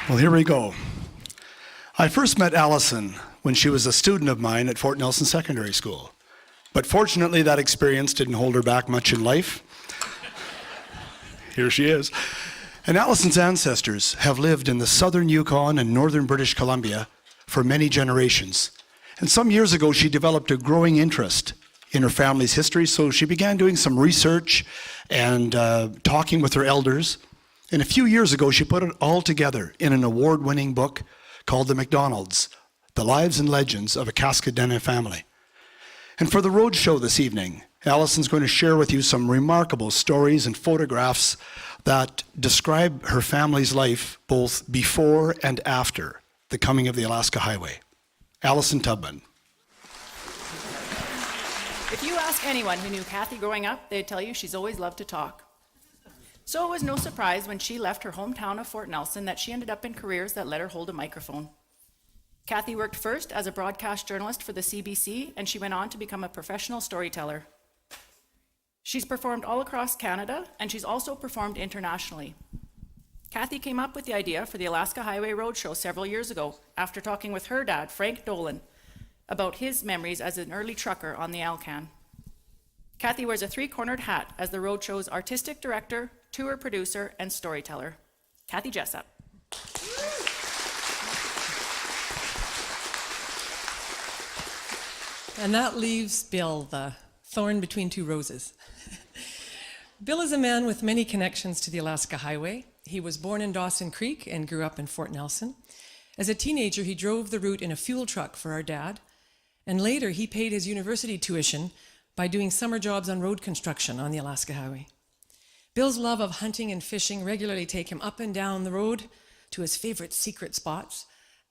Well, here we go. I first met Allison when she was a student of mine at Fort Nelson Secondary School. But fortunately, that experience didn't hold her back much in life. Here she is. And Allison's ancestors have lived in the southern Yukon and northern British Columbia for many generations. And some years ago, she developed a growing interest in her family's history, so she began doing some research and talking with her elders. And a few years ago, she put it all together in an award-winning book called The MacDonalds, The Lives and Legends of a Cascadena Family. And for the roadshow this evening, Allison's going to share with you some remarkable stories and photographs that describe her family's life both before and after the coming of the Alaska Highway. Allison Tubman. If you ask anyone who knew Kathy growing up, they'd tell you she's always loved to talk. So it was no surprise when she left her hometown of Fort Nelson that she ended up in careers that let her hold a microphone. Kathy worked first as a broadcast journalist for the CBC, and she went on to become a professional storyteller. She's performed all across Canada, and she's also performed internationally. Kathy came up with the idea for the Alaska Highway Roadshow several years ago after talking with her dad, Frank Dolan, about his memories as an early trucker on the Alcan. Kathy wears a three-cornered hat as the Roadshow's artistic director, tour producer, and storyteller. Kathy Jessup. And that leaves Bill, the thorn between two roses. Bill is a man with many connections to the Alaska Highway. He was born in Dawson Creek and grew up in Fort Nelson. As a teenager, he drove the route in a fuel truck for our dad, and later he paid his university tuition by doing summer jobs on road construction on the Alaska Highway. Bill's love of hunting and fishing regularly take him up and down the road to his favorite secret spots,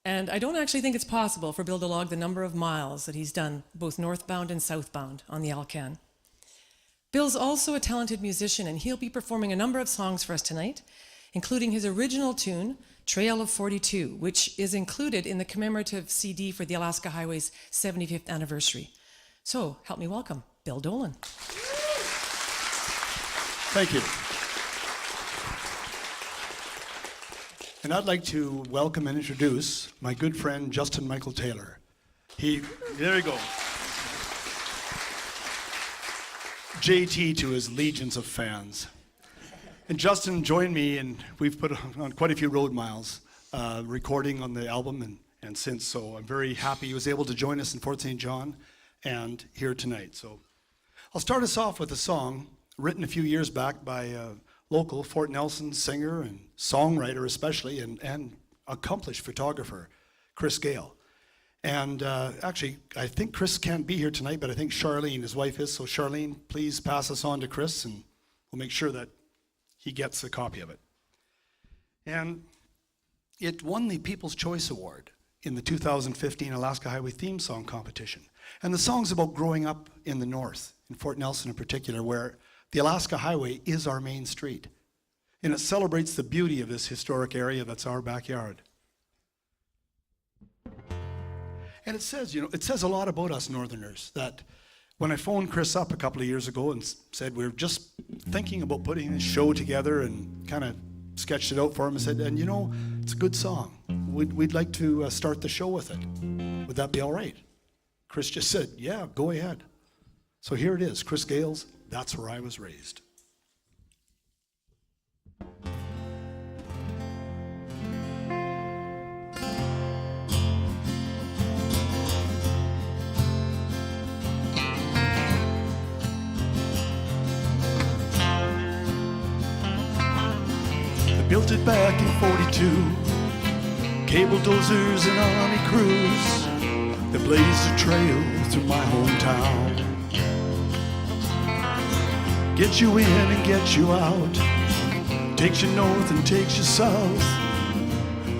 and I don't actually think it's possible for Bill to log the number of miles that he's done, both northbound and southbound, on the Alcan. Bill's also a talented musician, and he'll be performing a number of songs for us tonight, including his original tune, Trail of 42, which is included in the commemorative CD for the Alaska Highway's 75th anniversary. So, help me welcome Bill Dolan. Thank you. And I'd like to welcome and introduce my good friend, Justin Michael Taylor. There you go. JT to his legions of fans. And Justin joined me, and we've put on quite a few road miles recording on the album and since, so I'm very happy he was able to join us in Fort St. John and here tonight. So I'll start us off with a song written a few years back by a local Fort Nelson singer and songwriter especially, and accomplished photographer, Chris Gale. And actually, I think Chris can't be here tonight, but I think Charlene, his wife, is. So Charlene, please pass this on to Chris, and we'll make sure that he gets a copy of it. And it won the People's Choice Award in the 2015 Alaska Highway Theme Song Competition. And the song's about growing up in the north, in Fort Nelson in particular, where the Alaska Highway is our main street. And it celebrates the beauty of this historic area that's our backyard. And it says a lot about us Northerners, that when I phoned Chris up a couple of years ago and said we were just thinking about putting this show together and kind of sketched it out for him, I said, and it's a good song. We'd like to start the show with it. Would that be all right? Chris just said, yeah, go ahead. So here it is, Chris Gale's That's Where I Was Raised. Built it back in 42, cable dozers and army crews that blazed a trail through my hometown. Gets you in and gets you out, takes you north and takes you south,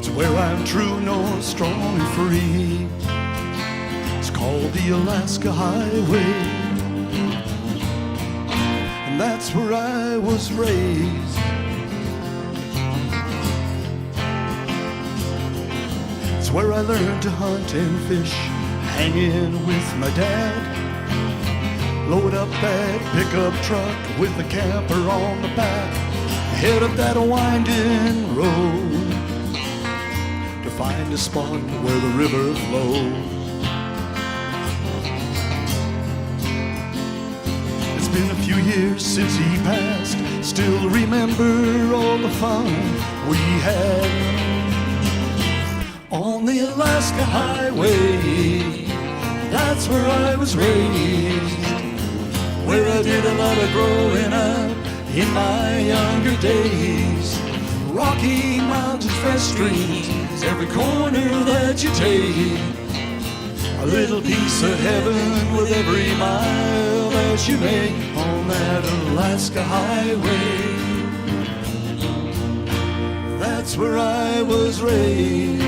to where I'm true north, strong and free. It's called the Alaska Highway, and that's where I was raised. Where I learned to hunt and fish, hanging with my dad. Load up that pickup truck with the camper on the back, head up that winding road. find a spot where the river flows. It's been a few years since he passed, still remember all the fun we had on the Alaska Highway. That's where I was raised, where I did a lot of growing up in my younger days. Rocky Mountains, fresh streams, every corner that you take. A little piece of heaven with every mile that you make on that Alaska Highway. That's where I was raised.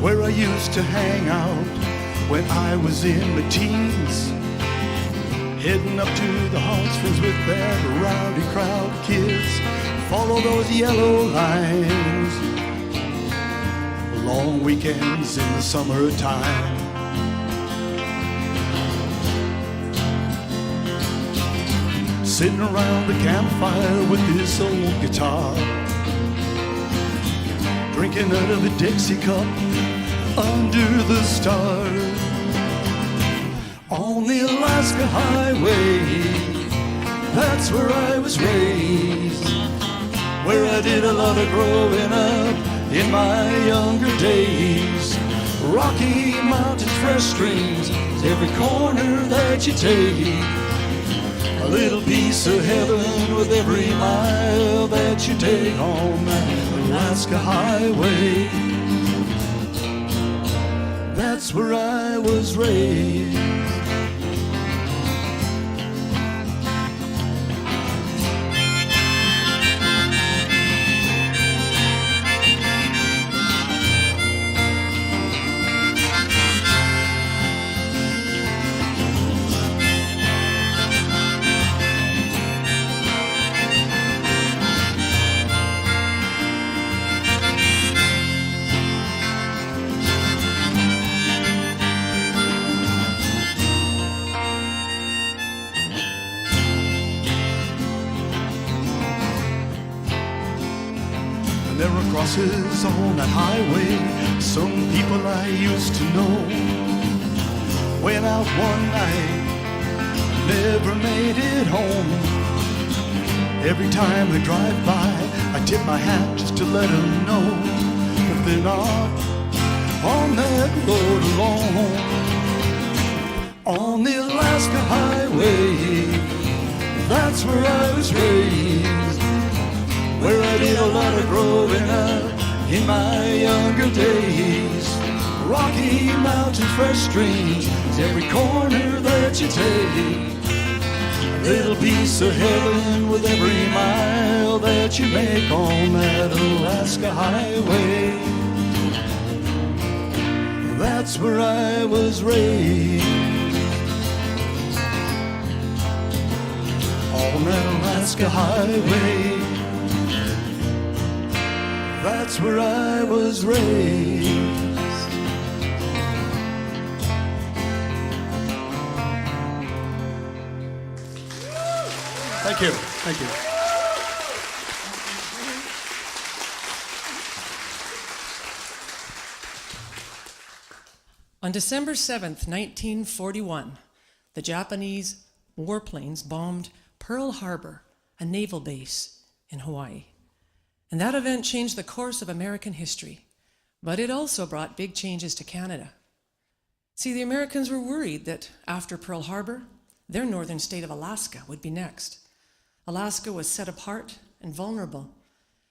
Where I used to hang out when I was in my teens, heading up to the hot springs with that rowdy crowd of kids. Follow those yellow lines, long weekends in the summertime. Sitting around the campfire with this old guitar, drinking out of a Dixie cup under the stars. On the Alaska Highway, that's where I was raised, where I did a lot of growing up in my younger days. Rocky Mountains, fresh streams, every corner that you take. A little piece of heaven with every mile that you take on that Alaska Highway. That's where I was raised. There are crosses on that highway, some people I used to know. Went out one night, never made it home. Every time they drive by, I tip my hat just to let them know that they're not on that road alone. On the Alaska Highway, that's where I was raised, where I did a lot of growing up in my younger days. Rocky Mountains, fresh streams, every corner that you take. A little piece of heaven with every mile that you make on that Alaska Highway. That's where I was raised, on that Alaska Highway. That's where I was raised. Thank you. Thank you. On December 7th, 1941, the Japanese warplanes bombed Pearl Harbor, a naval base in Hawaii. And that event changed the course of American history, but it also brought big changes to Canada. See, the Americans were worried that after Pearl Harbor, their northern state of Alaska would be next. Alaska was set apart and vulnerable,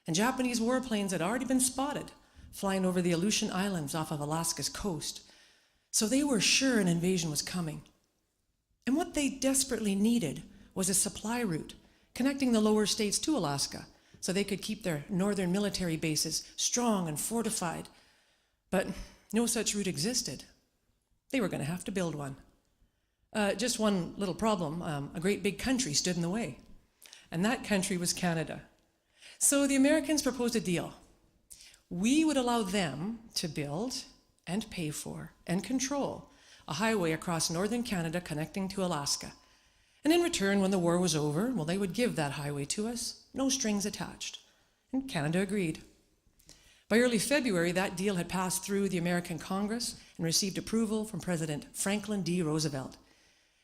and Japanese warplanes had already been spotted flying over the Aleutian Islands off of Alaska's coast. So they were sure an invasion was coming. And what they desperately needed was a supply route connecting the lower states to Alaska so they could keep their northern military bases strong and fortified. But no such route existed. They were going to have to build one. Just one little problem. A great big country stood in the way, and that country was Canada. So the Americans proposed a deal. We would allow them to build and pay for and control a highway across northern Canada connecting to Alaska. And in return, when the war was over, well, they would give that highway to us, no strings attached. And Canada agreed. By early February, that deal had passed through the American Congress and received approval from President Franklin D. Roosevelt.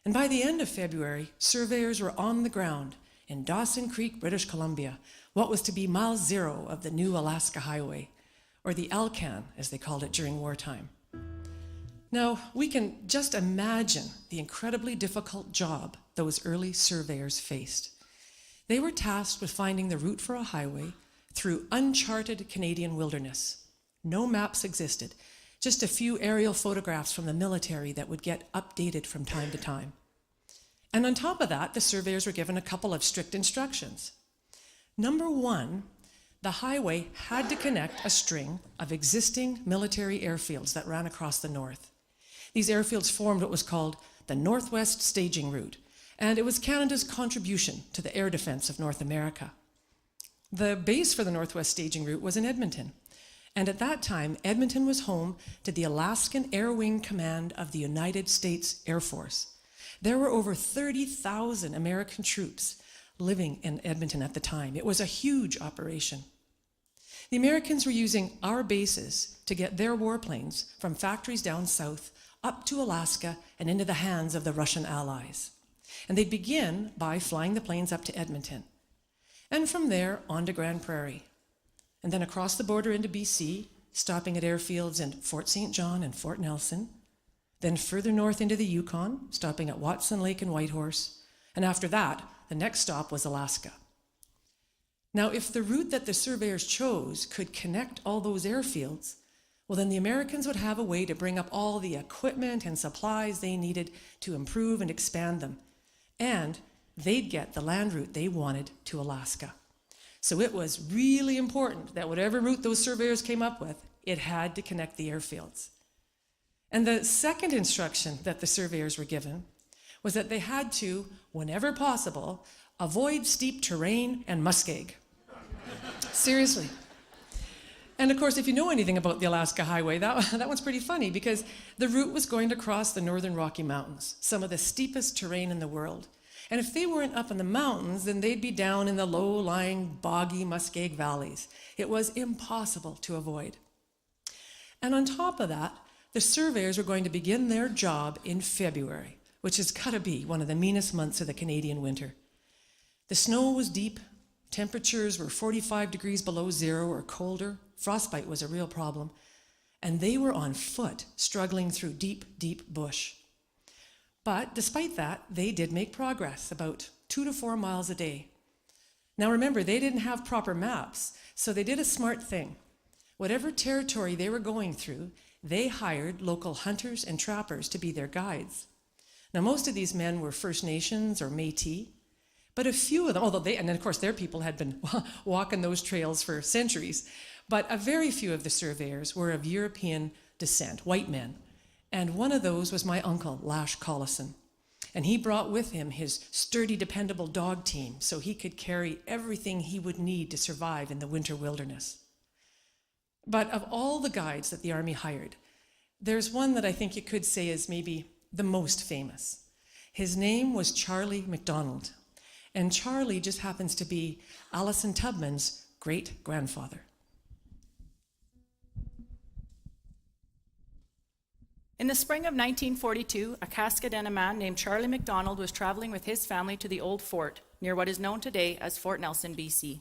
And by the end of February, surveyors were on the ground in Dawson Creek, British Columbia, what was to be mile zero of the new Alaska Highway, or the Alcan, as they called it during wartime. Now, we can just imagine the incredibly difficult job those early surveyors faced. They were tasked with finding the route for a highway through uncharted Canadian wilderness. No maps existed, just a few aerial photographs from the military that would get updated from time to time. And on top of that, the surveyors were given a couple of strict instructions. Number one, the highway had to connect a string of existing military airfields that ran across the north. These airfields formed what was called the Northwest Staging Route, and it was Canada's contribution to the air defense of North America. The base for the Northwest Staging Route was in Edmonton, and at that time, Edmonton was home to the Alaskan Air Wing Command of the United States Air Force. There were over 30,000 American troops living in Edmonton at the time. It was a huge operation. The Americans were using our bases to get their warplanes from factories down south up to Alaska and into the hands of the Russian allies. And they'd begin by flying the planes up to Edmonton, and from there on to Grand Prairie, and then across the border into BC, stopping at airfields in Fort St. John and Fort Nelson, then further north into the Yukon, stopping at Watson Lake and Whitehorse, and after that, the next stop was Alaska. Now, if the route that the surveyors chose could connect all those airfields, well, then the Americans would have a way to bring up all the equipment and supplies they needed to improve and expand them, and they'd get the land route they wanted to Alaska. So it was really important that whatever route those surveyors came up with, it had to connect the airfields. And the second instruction that the surveyors were given was that they had to, whenever possible, avoid steep terrain and muskeg. Seriously. And of course, if you know anything about the Alaska Highway, that one's pretty funny because the route was going to cross the northern Rocky Mountains, some of the steepest terrain in the world. And if they weren't up in the mountains, then they'd be down in the low-lying, boggy Muskeg valleys. It was impossible to avoid. And on top of that, the surveyors were going to begin their job in February, which has got to be one of the meanest months of the Canadian winter. The snow was deep, temperatures were 45 degrees below zero or colder, frostbite was a real problem, and they were on foot, struggling through deep, deep bush. But despite that, they did make progress, about 2 to 4 miles a day. Now remember, they didn't have proper maps, so they did a smart thing. Whatever territory they were going through, they hired local hunters and trappers to be their guides. Now most of these men were First Nations or Métis, but a few of them, and of course their people had been walking those trails for centuries, but a very few of the surveyors were of European descent, white men. And one of those was my uncle, Lash Collison. And he brought with him his sturdy, dependable dog team so he could carry everything he would need to survive in the winter wilderness. But of all the guides that the Army hired, there's one that I think you could say is maybe the most famous. His name was Charlie MacDonald. And Charlie just happens to be Allison Tubman's great-grandfather. In the spring of 1942, a Cascadena man named Charlie MacDonald was traveling with his family to the old fort, near what is known today as Fort Nelson, BC.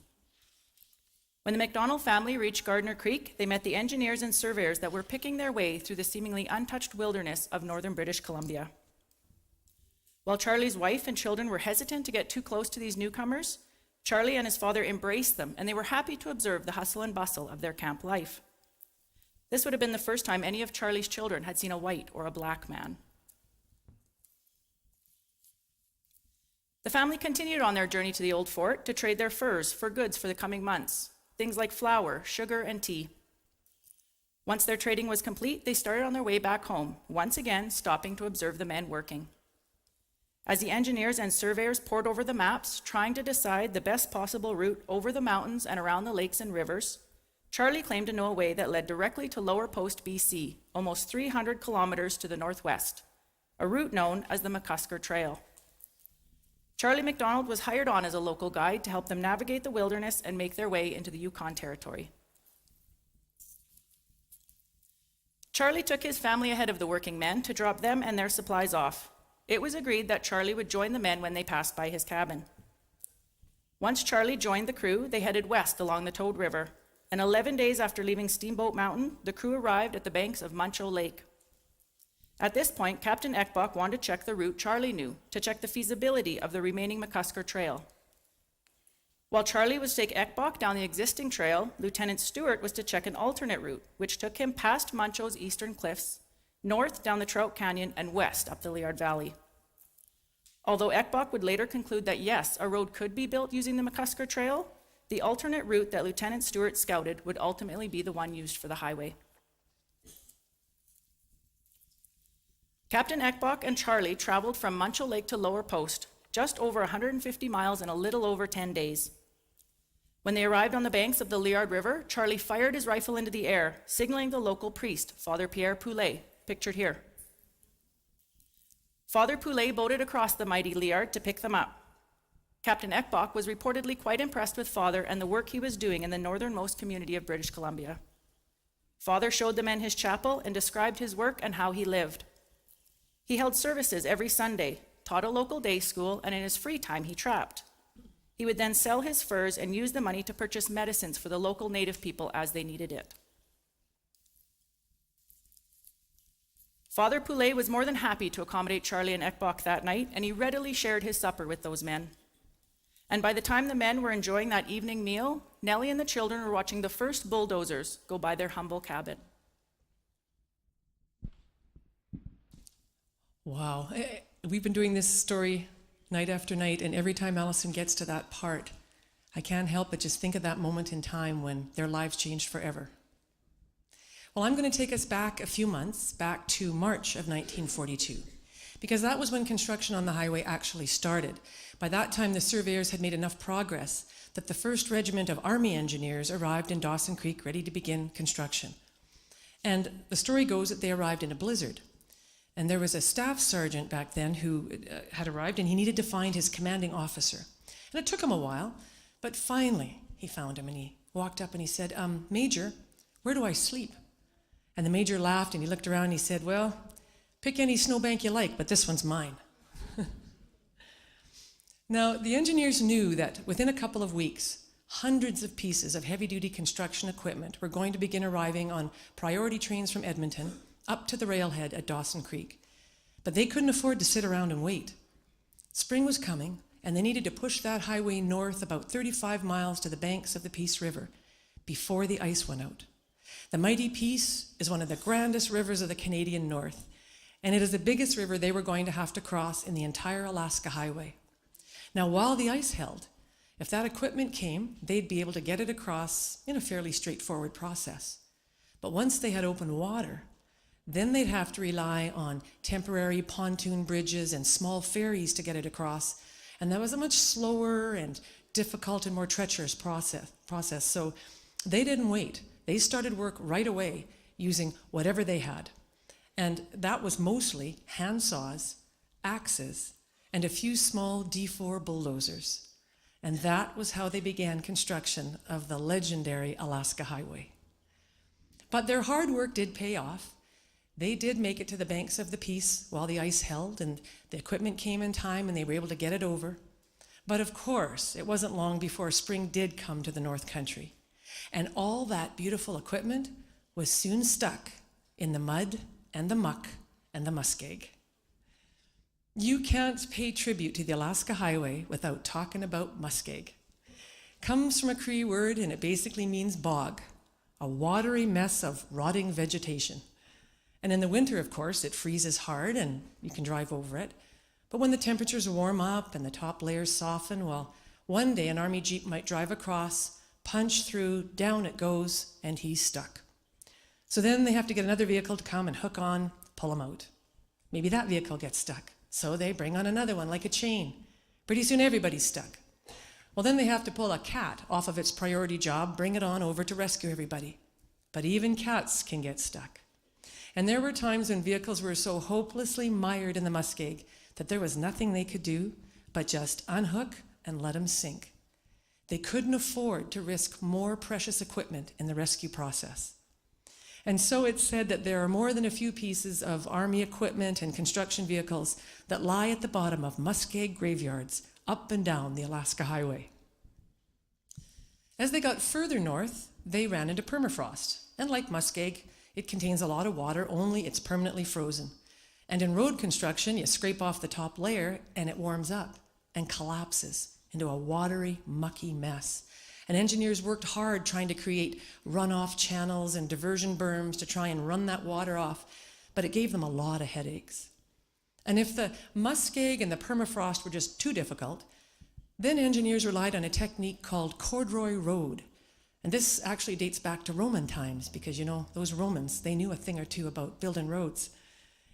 When the MacDonald family reached Gardner Creek, they met the engineers and surveyors that were picking their way through the seemingly untouched wilderness of northern British Columbia. While Charlie's wife and children were hesitant to get too close to these newcomers, Charlie and his father embraced them, and they were happy to observe the hustle and bustle of their camp life. This would have been the first time any of Charlie's children had seen a white or a black man. The family continued on their journey to the old fort to trade their furs for goods for the coming months, things like flour, sugar, and tea. Once their trading was complete, they started on their way back home, once again stopping to observe the men working. As the engineers and surveyors pored over the maps, trying to decide the best possible route over the mountains and around the lakes and rivers, Charlie claimed to know a way that led directly to Lower Post, BC, almost 300 kilometers to the northwest, a route known as the McCusker Trail. Charlie MacDonald was hired on as a local guide to help them navigate the wilderness and make their way into the Yukon Territory. Charlie took his family ahead of the working men to drop them and their supplies off. It was agreed that Charlie would join the men when they passed by his cabin. Once Charlie joined the crew, they headed west along the Toad River, and 11 days after leaving Steamboat Mountain, the crew arrived at the banks of Muncho Lake. At this point, Captain Eckbach wanted to check the route Charlie knew, to check the feasibility of the remaining McCusker Trail. While Charlie was to take Eckbach down the existing trail, Lieutenant Stewart was to check an alternate route, which took him past Muncho's eastern cliffs, north down the Trout Canyon, and west up the Liard Valley. Although Eckbach would later conclude that yes, a road could be built using the McCusker Trail, the alternate route that Lieutenant Stewart scouted would ultimately be the one used for the highway. Captain Eckbach and Charlie traveled from Muncho Lake to Lower Post, just over 150 miles in a little over 10 days. When they arrived on the banks of the Liard River, Charlie fired his rifle into the air, signaling the local priest, Father Pierre Poulet, pictured here. Father Poulet boated across the mighty Liard to pick them up. Captain Eckbach was reportedly quite impressed with Father and the work he was doing in the northernmost community of British Columbia. Father showed the men his chapel and described his work and how he lived. He held services every Sunday, taught a local day school, and in his free time he trapped. He would then sell his furs and use the money to purchase medicines for the local native people as they needed it. Father Poulet was more than happy to accommodate Charlie and Eckbach that night, and he readily shared his supper with those men. And by the time the men were enjoying that evening meal, Nellie and the children were watching the first bulldozers go by their humble cabin. Wow. We've been doing this story night after night, and every time Allison gets to that part, I can't help but just think of that moment in time when their lives changed forever. Well, I'm going to take us back a few months, back to March of 1942, because that was when construction on the highway actually started. By that time, the surveyors had made enough progress that the 1st Regiment of Army Engineers arrived in Dawson Creek ready to begin construction. And the story goes that they arrived in a blizzard. And there was a staff sergeant back then who had arrived, and he needed to find his commanding officer. And it took him a while, but finally he found him, and he walked up and he said, Major, where do I sleep? And the major laughed and he looked around and he said, well, pick any snowbank you like, but this one's mine. Now, the engineers knew that within a couple of weeks, hundreds of pieces of heavy-duty construction equipment were going to begin arriving on priority trains from Edmonton up to the railhead at Dawson Creek. But they couldn't afford to sit around and wait. Spring was coming, and they needed to push that highway north about 35 miles to the banks of the Peace River before the ice went out. The mighty Peace is one of the grandest rivers of the Canadian North, and it is the biggest river they were going to have to cross in the entire Alaska Highway. Now, while the ice held, if that equipment came, they'd be able to get it across in a fairly straightforward process. But once they had open water, then they'd have to rely on temporary pontoon bridges and small ferries to get it across, and that was a much slower and difficult and more treacherous process. So they didn't wait. They started work right away using whatever they had. And that was mostly hand saws, axes, and a few small D4 bulldozers. And that was how they began construction of the legendary Alaska Highway. But their hard work did pay off. They did make it to the banks of the Peace while the ice held, and the equipment came in time and they were able to get it over. But of course, it wasn't long before spring did come to the North Country. And all that beautiful equipment was soon stuck in the mud and the muck and the muskeg. You can't pay tribute to the Alaska Highway without talking about muskeg. Comes from a Cree word, and it basically means bog, a watery mess of rotting vegetation. And in the winter, of course, it freezes hard and you can drive over it. But when the temperatures warm up and the top layers soften, well, one day an Army Jeep might drive across, punch through, down it goes, and he's stuck. So then they have to get another vehicle to come and hook on, pull them out. Maybe that vehicle gets stuck. So they bring on another one like a chain. Pretty soon everybody's stuck. Well, then they have to pull a cat off of its priority job, bring it on over to rescue everybody. But even cats can get stuck. And there were times when vehicles were so hopelessly mired in the muskeg that there was nothing they could do but just unhook and let them sink. They couldn't afford to risk more precious equipment in the rescue process. And so it's said that there are more than a few pieces of Army equipment and construction vehicles that lie at the bottom of muskeg graveyards up and down the Alaska Highway. As they got further north, they ran into permafrost. And like muskeg, it contains a lot of water, only it's permanently frozen. And in road construction, you scrape off the top layer and it warms up and collapses into a watery, mucky mess. And engineers worked hard trying to create runoff channels and diversion berms to try and run that water off, but it gave them a lot of headaches. And if the muskeg and the permafrost were just too difficult, then engineers relied on a technique called corduroy road. And this actually dates back to Roman times because, you know, those Romans, they knew a thing or two about building roads.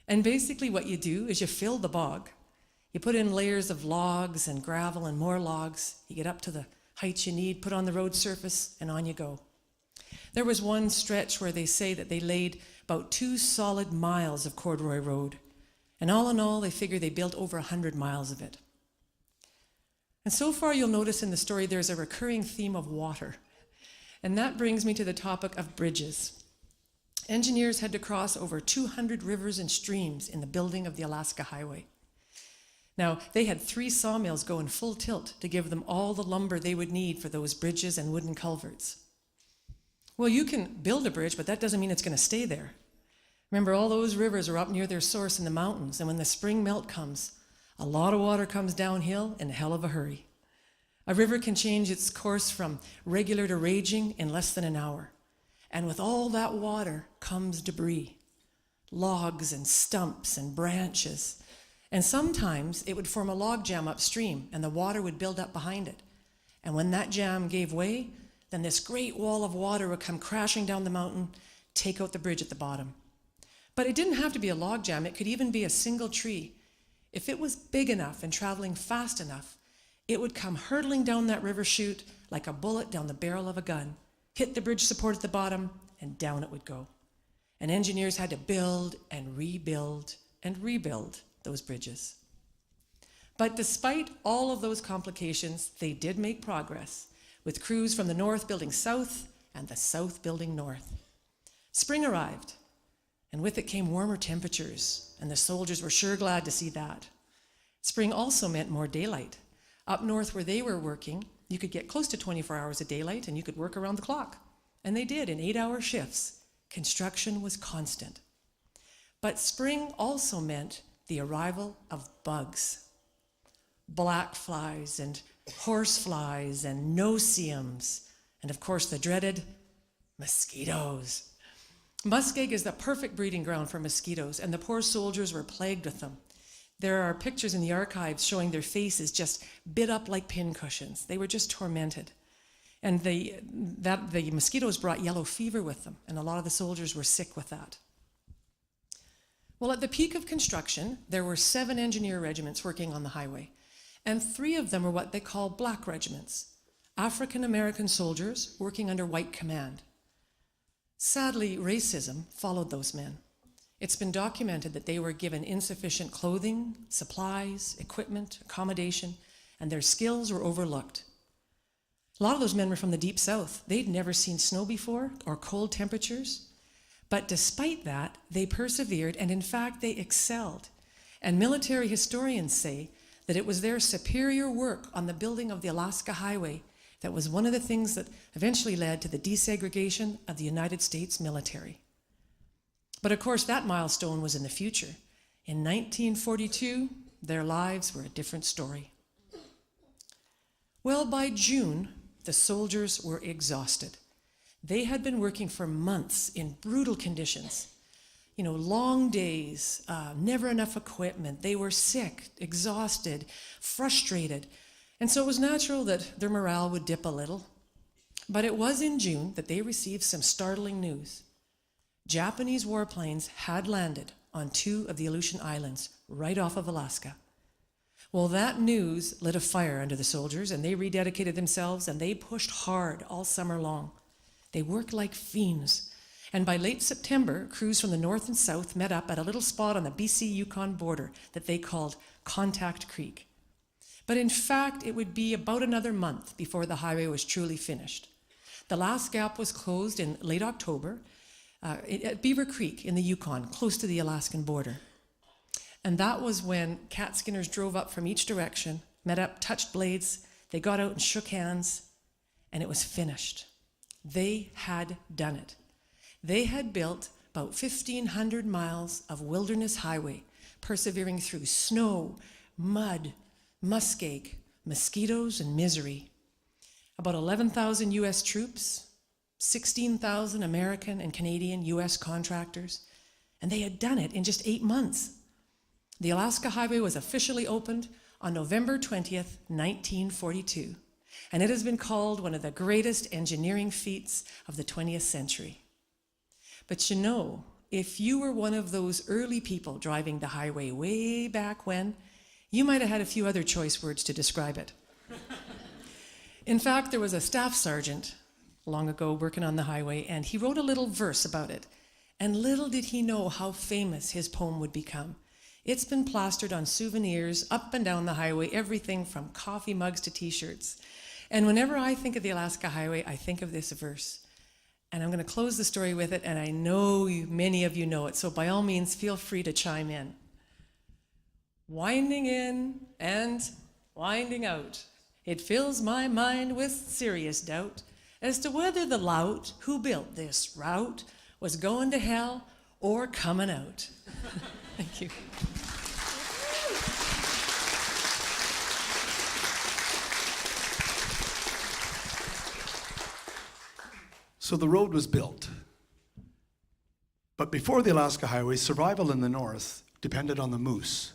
And basically what you do is you fill the bog. You put in layers of logs and gravel and more logs. You get up to the height you need, put on the road surface, and on you go. There was one stretch where they say that they laid about 2 solid miles of corduroy road. And all in all, they figure they built over 100 miles of it. And so far, you'll notice in the story there's a recurring theme of water. And that brings me to the topic of bridges. Engineers had to cross over 200 rivers and streams in the building of the Alaska Highway. Now, they had 3 sawmills going full tilt to give them all the lumber they would need for those bridges and wooden culverts. Well, you can build a bridge, but that doesn't mean it's going to stay there. Remember, all those rivers are up near their source in the mountains, and when the spring melt comes, a lot of water comes downhill in a hell of a hurry. A river can change its course from regular to raging in less than an hour. And with all that water comes debris, logs and stumps and branches. And sometimes it would form a log jam upstream and the water would build up behind it. And when that jam gave way, then this great wall of water would come crashing down the mountain, take out the bridge at the bottom. But it didn't have to be a log jam. It could even be a single tree. If it was big enough and traveling fast enough, it would come hurtling down that river chute like a bullet down the barrel of a gun, hit the bridge support at the bottom, and down it would go. And engineers had to build and rebuild those bridges. But despite all of those complications, they did make progress, with crews from the north building south and the south building north. Spring arrived, and with it came warmer temperatures, and the soldiers were sure glad to see that. Spring also meant more daylight. Up north where they were working, you could get close to 24 hours of daylight and you could work around the clock. And they did in 8-hour shifts. Construction was constant. But spring also meant the arrival of bugs. Black flies and horse flies and no-see-ums, and of course the dreaded mosquitoes. Muskeg is the perfect breeding ground for mosquitoes, and the poor soldiers were plagued with them. There are pictures in the archives showing their faces just bit up like pincushions. They were just tormented. And the mosquitoes brought yellow fever with them, and a lot of the soldiers were sick with that. Well, at the peak of construction, there were 7 engineer regiments working on the highway, and 3 of them were what they call black regiments, African-American soldiers working under white command. Sadly, racism followed those men. It's been documented that they were given insufficient clothing, supplies, equipment, accommodation, and their skills were overlooked. A lot of those men were from the deep south. They'd never seen snow before or cold temperatures. But despite that, they persevered, and in fact, they excelled. And military historians say that it was their superior work on the building of the Alaska Highway that was one of the things that eventually led to the desegregation of the United States military. But of course, that milestone was in the future. In 1942, their lives were a different story. Well, by June, the soldiers were exhausted. They had been working for months in brutal conditions. You know, long days, never enough equipment. They were sick, exhausted, frustrated. And so it was natural that their morale would dip a little. But it was in June that they received some startling news. Japanese warplanes had landed on 2 of the Aleutian Islands, right off of Alaska. Well, that news lit a fire under the soldiers, and they rededicated themselves, and they pushed hard all summer long. They worked like fiends. And by late September, crews from the north and south met up at a little spot on the BC-Yukon border that they called Contact Creek. But in fact, it would be about another month before the highway was truly finished. The last gap was closed in late October at Beaver Creek in the Yukon, close to the Alaskan border. And that was when cat skinners drove up from each direction, met up, touched blades, they got out and shook hands, and it was finished. They had done it. They had built about 1,500 miles of wilderness highway, persevering through snow, mud, muskeg, mosquitoes, and misery. About 11,000 US troops, 16,000 American and Canadian US contractors, and they had done it in just 8 months. The Alaska Highway was officially opened on November 20th, 1942, and it has been called one of the greatest engineering feats of the 20th century. But you know, if you were one of those early people driving the highway way back when, you might have had a few other choice words to describe it. In fact, there was a staff sergeant long ago working on the highway, and he wrote a little verse about it. And little did he know how famous his poem would become. It's been plastered on souvenirs up and down the highway, everything from coffee mugs to t-shirts. And whenever I think of the Alaska Highway, I think of this verse. And I'm going to close the story with it, and I know many of you know it, so by all means, feel free to chime in. Winding in and winding out, it fills my mind with serious doubt as to whether the lout who built this route was going to hell or coming out. Thank you. So the road was built. But before the Alaska Highway, survival in the north depended on the moose.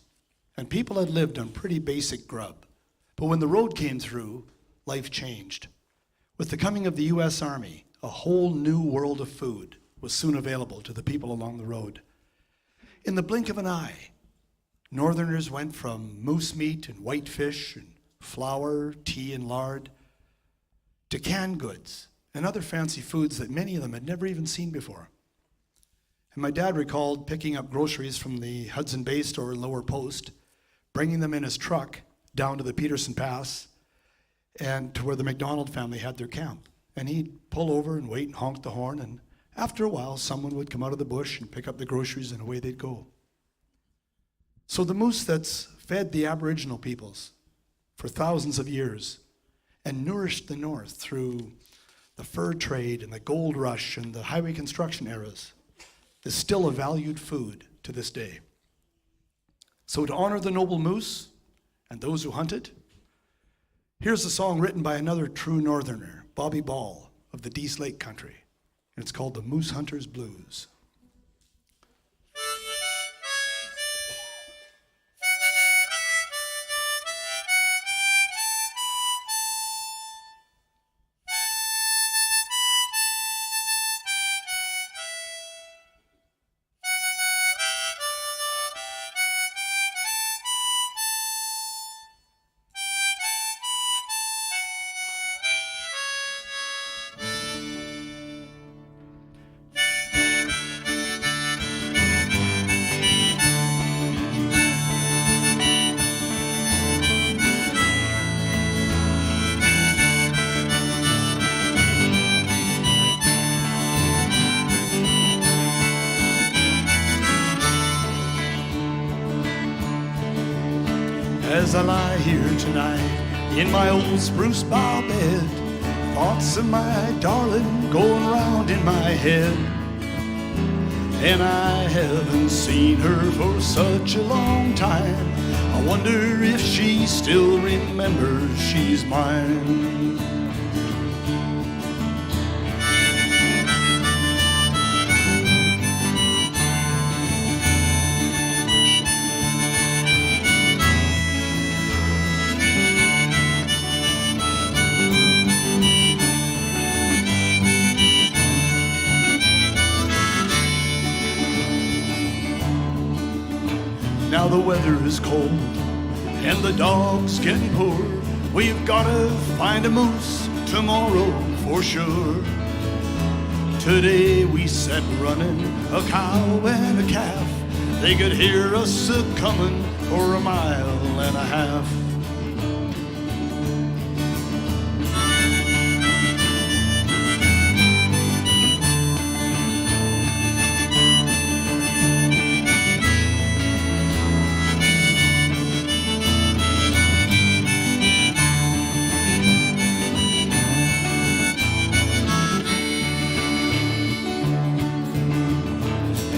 And people had lived on pretty basic grub. But when the road came through, life changed. With the coming of the US Army, a whole new world of food was soon available to the people along the road. In the blink of an eye, Northerners went from moose meat and white fish and flour, tea and lard, to canned goods and other fancy foods that many of them had never even seen before. And my dad recalled picking up groceries from the Hudson Bay store in Lower Post, bringing them in his truck down to the Peterson Pass and to where the McDonald family had their camp. And he'd pull over and wait and honk the horn, and after a while, someone would come out of the bush and pick up the groceries, and away they'd go. So the moose that's fed the Aboriginal peoples for thousands of years and nourished the North through the fur trade and the gold rush and the highway construction eras is still a valued food to this day. So to honor the noble moose and those who hunt it, here's a song written by another true Northerner, Bobby Ball of the Dease Lake Country, and it's called the Moose Hunter's Blues. As I lie here tonight in my old spruce bough bed, thoughts of my darling going round in my head. And I haven't seen her for such a long time. I wonder if she still remembers she's mine. Now the weather is cold and the dog's getting poor. We've gotta find a moose tomorrow for sure. Today we set running a cow and a calf. They could hear us a-comin' for a mile and a half.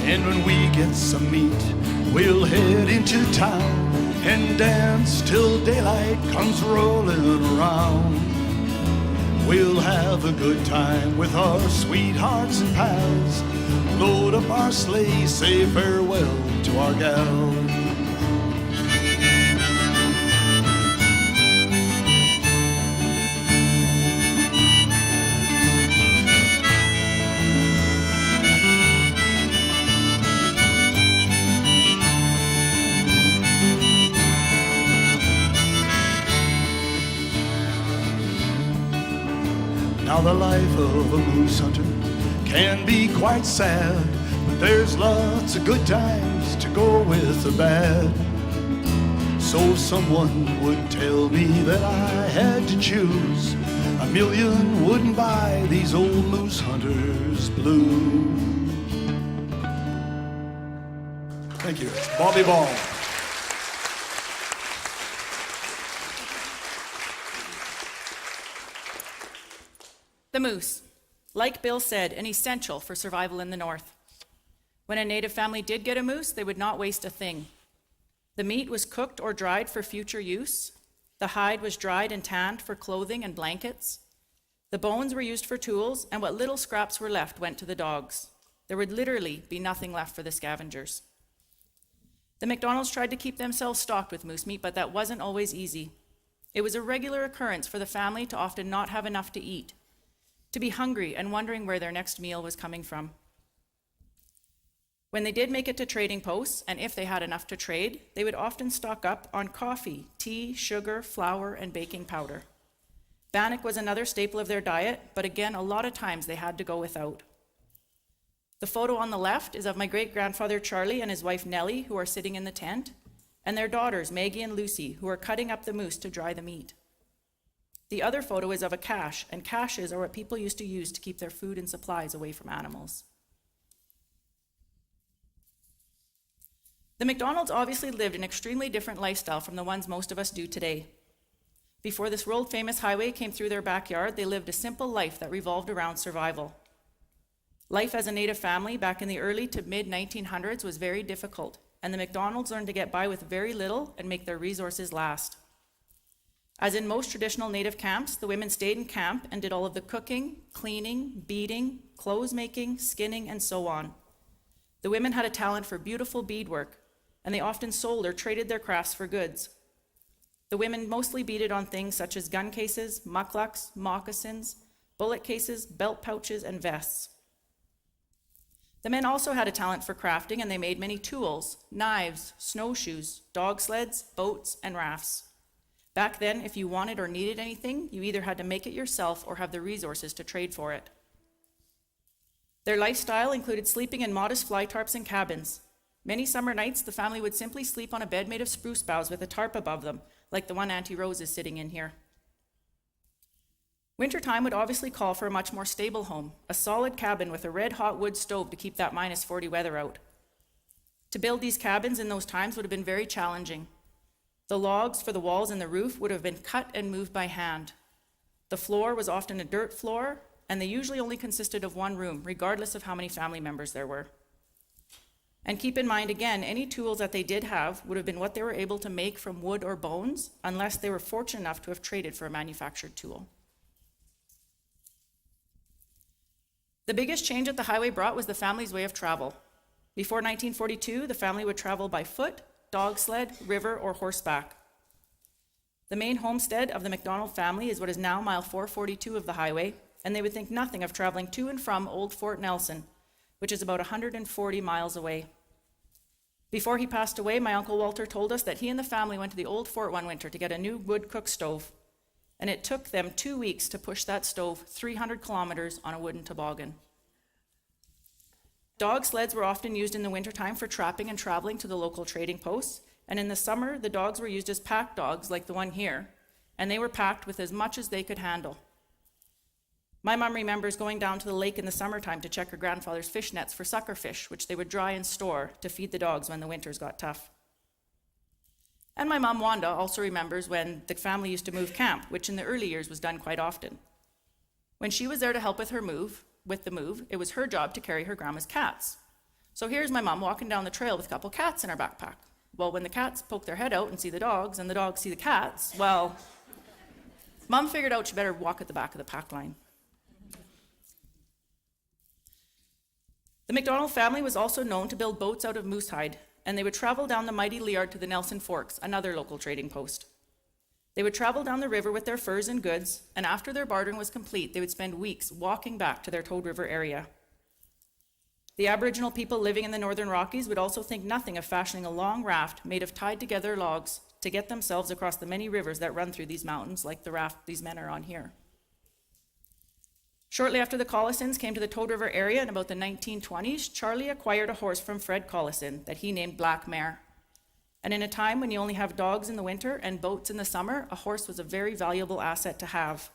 And when we get some meat, we'll head into town and dance till daylight comes rolling around. We'll have a good time with our sweethearts and pals, load up our sleigh, say farewell to our gal. Now the life of a moose hunter can be quite sad, but there's lots of good times to go with the bad. So if someone would tell me that I had to choose, a million wouldn't buy these old moose hunters blue. Thank you. Bobby Ball. The moose, like Bill said, an essential for survival in the north. When a native family did get a moose, they would not waste a thing. The meat was cooked or dried for future use. The hide was dried and tanned for clothing and blankets. The bones were used for tools, and what little scraps were left went to the dogs. There would literally be nothing left for the scavengers. The McDonalds tried to keep themselves stocked with moose meat, but that wasn't always easy. It was a regular occurrence for the family to often not have enough to eat, to be hungry and wondering where their next meal was coming from. When they did make it to trading posts, and if they had enough to trade, they would often stock up on coffee, tea, sugar, flour, and baking powder. Bannock was another staple of their diet, but again, a lot of times they had to go without. The photo on the left is of my great-grandfather Charlie and his wife Nellie, who are sitting in the tent, and their daughters Maggie and Lucy, who are cutting up the moose to dry the meat. The other photo is of a cache, and caches are what people used to use to keep their food and supplies away from animals. The McDonalds obviously lived an extremely different lifestyle from the ones most of us do today. Before this world-famous highway came through their backyard, they lived a simple life that revolved around survival. Life as a native family back in the early to mid-1900s was very difficult, and the McDonalds learned to get by with very little and make their resources last. As in most traditional native camps, the women stayed in camp and did all of the cooking, cleaning, beading, clothes making, skinning, and so on. The women had a talent for beautiful beadwork, and they often sold or traded their crafts for goods. The women mostly beaded on things such as gun cases, mucklucks, moccasins, bullet cases, belt pouches, and vests. The men also had a talent for crafting, and they made many tools, knives, snowshoes, dog sleds, boats, and rafts. Back then, if you wanted or needed anything, you either had to make it yourself or have the resources to trade for it. Their lifestyle included sleeping in modest fly tarps and cabins. Many summer nights, the family would simply sleep on a bed made of spruce boughs with a tarp above them, like the one Auntie Rose is sitting in here. Wintertime would obviously call for a much more stable home, a solid cabin with a red-hot wood stove to keep that -40 weather out. To build these cabins in those times would have been very challenging. The logs for the walls and the roof would have been cut and moved by hand. The floor was often a dirt floor, and they usually only consisted of one room, regardless of how many family members there were. And keep in mind, again, any tools that they did have would have been what they were able to make from wood or bones, unless they were fortunate enough to have traded for a manufactured tool. The biggest change that the highway brought was the family's way of travel. Before 1942, the family would travel by foot, dog sled, river, or horseback. The main homestead of the McDonald family is what is now mile 442 of the highway, and they would think nothing of traveling to and from Old Fort Nelson, which is about 140 miles away. Before he passed away, my Uncle Walter told us that he and the family went to the old fort one winter to get a new wood cook stove, and it took them 2 weeks to push that stove 300 kilometers on a wooden toboggan. Dog sleds were often used in the wintertime for trapping and traveling to the local trading posts, and in the summer, the dogs were used as pack dogs like the one here, and they were packed with as much as they could handle. My mom remembers going down to the lake in the summertime to check her grandfather's fish nets for sucker fish, which they would dry and store to feed the dogs when the winters got tough. And my mom, Wanda, also remembers when the family used to move camp, which in the early years was done quite often. When she was there to help with the move, it was her job to carry her grandma's cats. So here's my mom walking down the trail with a couple cats in her backpack. Well, when the cats poke their head out and see the dogs, and the dogs see the cats, well, Mom figured out she better walk at the back of the pack line. The McDonald family was also known to build boats out of moose hide, and they would travel down the mighty Liard to the Nelson Forks, another local trading post. They would travel down the river with their furs and goods, and after their bartering was complete, they would spend weeks walking back to their Toad River area. The Aboriginal people living in the Northern Rockies would also think nothing of fashioning a long raft made of tied together logs to get themselves across the many rivers that run through these mountains, like the raft these men are on here. Shortly after the Collisons came to the Toad River area in about the 1920s, Charlie acquired a horse from Fred Collison that he named Black Mare. And in a time when you only have dogs in the winter and boats in the summer, a horse was a very valuable asset to have.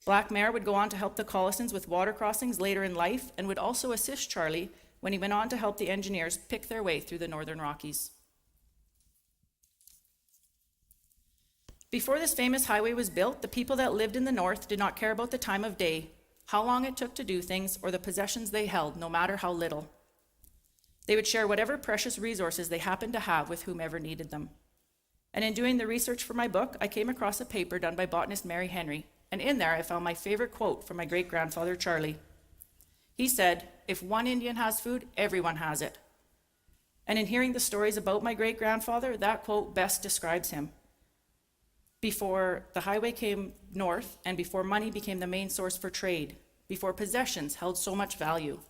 Black Mare would go on to help the Collisons with water crossings later in life and would also assist Charlie when he went on to help the engineers pick their way through the Northern Rockies. Before this famous highway was built, the people that lived in the north did not care about the time of day, how long it took to do things, or the possessions they held, no matter how little. They would share whatever precious resources they happened to have with whomever needed them. And in doing the research for my book, I came across a paper done by botanist Mary Henry, and in there I found my favorite quote from my great-grandfather Charlie. He said, "If one Indian has food, everyone has it." And in hearing the stories about my great-grandfather, that quote best describes him. Before the highway came north, and before money became the main source for trade, before possessions held so much value,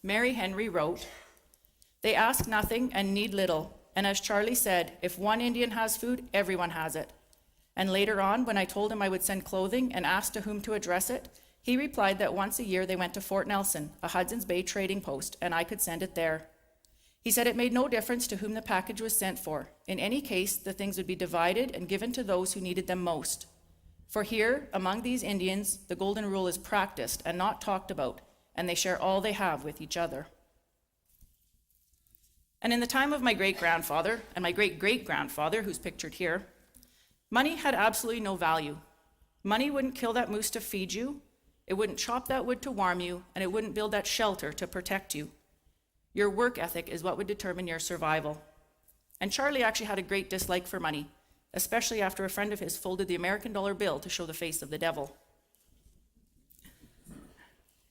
Mary Henry wrote, "They ask nothing and need little, and as Charlie said, if one Indian has food, everyone has it." And later on, when I told him I would send clothing and asked to whom to address it, he replied that once a year they went to Fort Nelson, a Hudson's Bay trading post, and I could send it there. He said it made no difference to whom the package was sent for. In any case, the things would be divided and given to those who needed them most. For here, among these Indians, the golden rule is practiced and not talked about, and they share all they have with each other. And in the time of my great-grandfather and my great-great-grandfather, who's pictured here, money had absolutely no value. Money wouldn't kill that moose to feed you, it wouldn't chop that wood to warm you, and it wouldn't build that shelter to protect you. Your work ethic is what would determine your survival. And Charlie actually had a great dislike for money, especially after a friend of his folded the American dollar bill to show the face of the devil.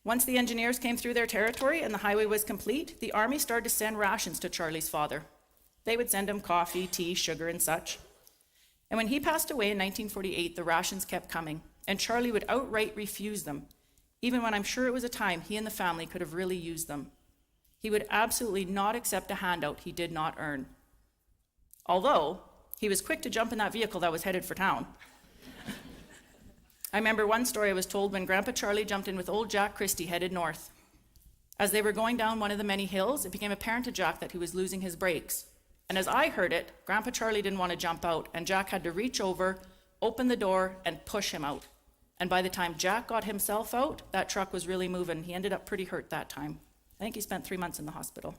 Once the engineers came through their territory and the highway was complete, the army started to send rations to Charlie's father. They would send him coffee, tea, sugar, and such. And when he passed away in 1948, the rations kept coming, and Charlie would outright refuse them, even when I'm sure it was a time he and the family could have really used them. He would absolutely not accept a handout he did not earn. Although, he was quick to jump in that vehicle that was headed for town. I remember one story I was told when Grandpa Charlie jumped in with old Jack Christie headed north. As they were going down one of the many hills, it became apparent to Jack that he was losing his brakes. And as I heard it, Grandpa Charlie didn't want to jump out, and Jack had to reach over, open the door, and push him out. And by the time Jack got himself out, that truck was really moving. He ended up pretty hurt that time. I think he spent 3 months in the hospital.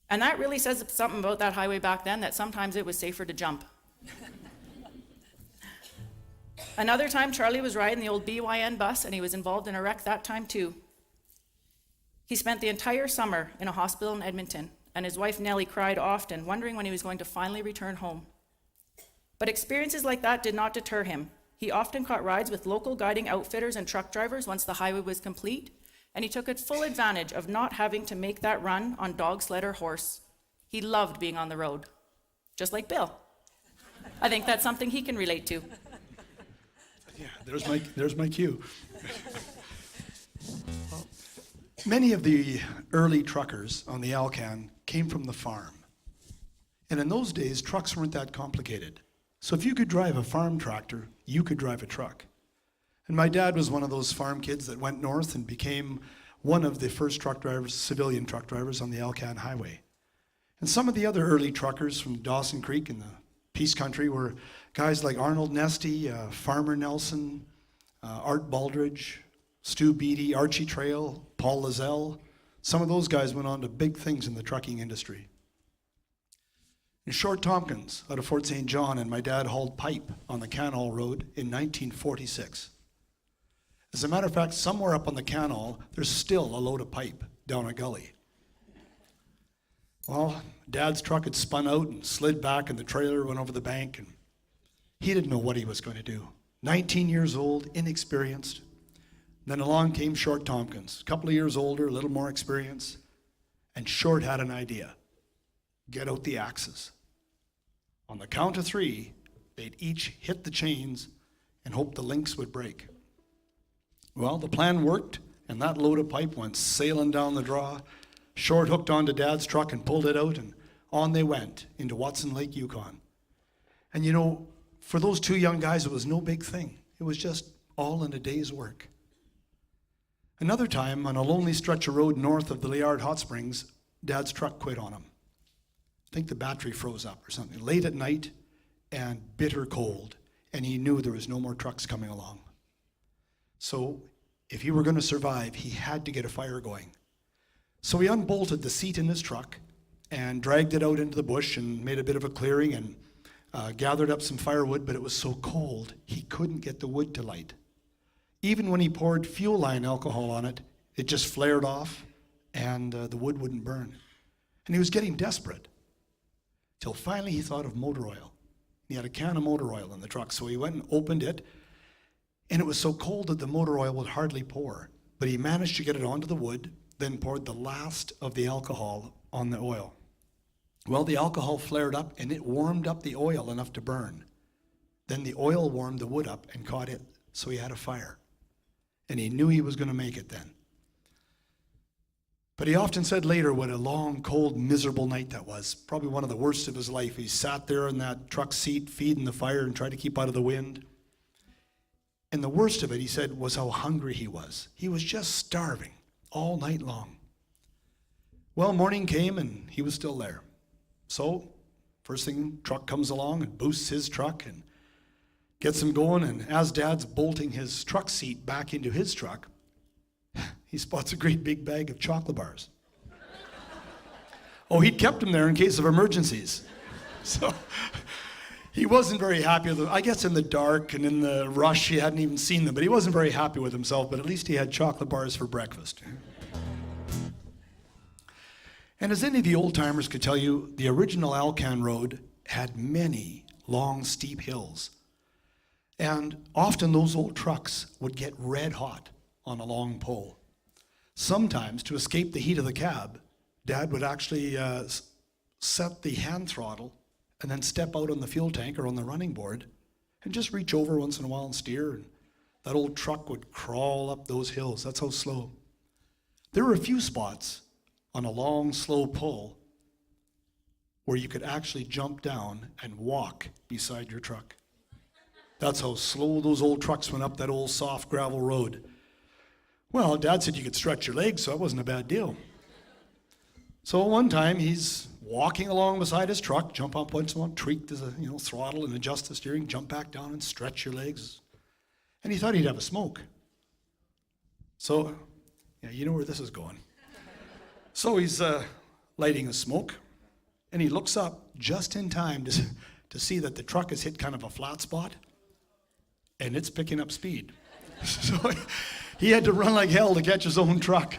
And that really says something about that highway back then, that sometimes it was safer to jump. Another time, Charlie was riding the old BYN bus, and he was involved in a wreck that time too. He spent the entire summer in a hospital in Edmonton, and his wife Nellie cried often, wondering when he was going to finally return home. But experiences like that did not deter him. He often caught rides with local guiding outfitters and truck drivers once the highway was complete, and he took full advantage of not having to make that run on dog, sled, or horse. He loved being on the road, just like Bill. I think that's something he can relate to. Yeah, there's my cue. Many of the early truckers on the Alcan came from the farm. And in those days, trucks weren't that complicated. So if you could drive a farm tractor, you could drive a truck. And my dad was one of those farm kids that went north and became one of the first truck drivers, civilian truck drivers on the Alcan Highway. And some of the other early truckers from Dawson Creek in the Peace Country were guys like Arnold Nesty, Farmer Nelson, Art Baldridge, Stu Beatty, Archie Trail, Paul Lazelle. Some of those guys went on to big things in the trucking industry. And Short Tompkins out of Fort St. John and my dad hauled pipe on the Canal Road in 1946. As a matter of fact, somewhere up on the canal, there's still a load of pipe down a gully. Well, Dad's truck had spun out and slid back and the trailer went over the bank and he didn't know what he was going to do. 19 years old, inexperienced. Then along came Short Tompkins, a couple of years older, a little more experience, and Short had an idea. Get out the axes. On the count of 3, they'd each hit the chains and hope the links would break. Well, the plan worked, and that load of pipe went sailing down the draw. Short hooked onto Dad's truck and pulled it out, and on they went into Watson Lake, Yukon. And you know, for those 2 young guys, it was no big thing. It was just all in a day's work. Another time, on a lonely stretch of road north of the Liard Hot Springs, Dad's truck quit on him. I think the battery froze up or something. Late at night and bitter cold, and he knew there was no more trucks coming along. So if he were going to survive, he had to get a fire going. So he unbolted the seat in his truck and dragged it out into the bush and made a bit of a clearing and gathered up some firewood, but it was so cold he couldn't get the wood to light. Even when he poured fuel line alcohol on it, it just flared off and the wood wouldn't burn. And he was getting desperate till finally he thought of motor oil. He had a can of motor oil in the truck, so he went and opened it, and it was so cold that the motor oil would hardly pour. But he managed to get it onto the wood, then poured the last of the alcohol on the oil. Well, the alcohol flared up and it warmed up the oil enough to burn. Then the oil warmed the wood up and caught it, so he had a fire. And he knew he was going to make it then. But he often said later what a long, cold, miserable night that was. Probably one of the worst of his life. He sat there in that truck seat feeding the fire and tried to keep out of the wind. And the worst of it, he said, was how hungry he was. He was just starving all night long. Well, morning came and he was still there. So, first thing, truck comes along and boosts his truck and gets him going. And as Dad's bolting his truck seat back into his truck, he spots a great big bag of chocolate bars. Oh, he'd kept them there in case of emergencies. So he wasn't very happy with them. I guess in the dark and in the rush, he hadn't even seen them, but he wasn't very happy with himself, but at least he had chocolate bars for breakfast. And as any of the old timers could tell you, the original Alcan Road had many long, steep hills. And often those old trucks would get red hot on a long pole. Sometimes, to escape the heat of the cab, Dad would actually set the hand throttle and then step out on the fuel tank or on the running board and just reach over once in a while and steer. And that old truck would crawl up those hills. That's how slow. There were a few spots on a long, slow pull where you could actually jump down and walk beside your truck. That's how slow those old trucks went up that old soft gravel road. Well, Dad said you could stretch your legs, so that wasn't a bad deal. So one time he's walking along beside his truck, jump up once in a while, tweak the throttle and adjust the steering, jump back down and stretch your legs. And he thought he'd have a smoke. So, yeah, you know where this is going. So he's lighting a smoke, and he looks up just in time to see that the truck has hit kind of a flat spot, and it's picking up speed. So he had to run like hell to catch his own truck.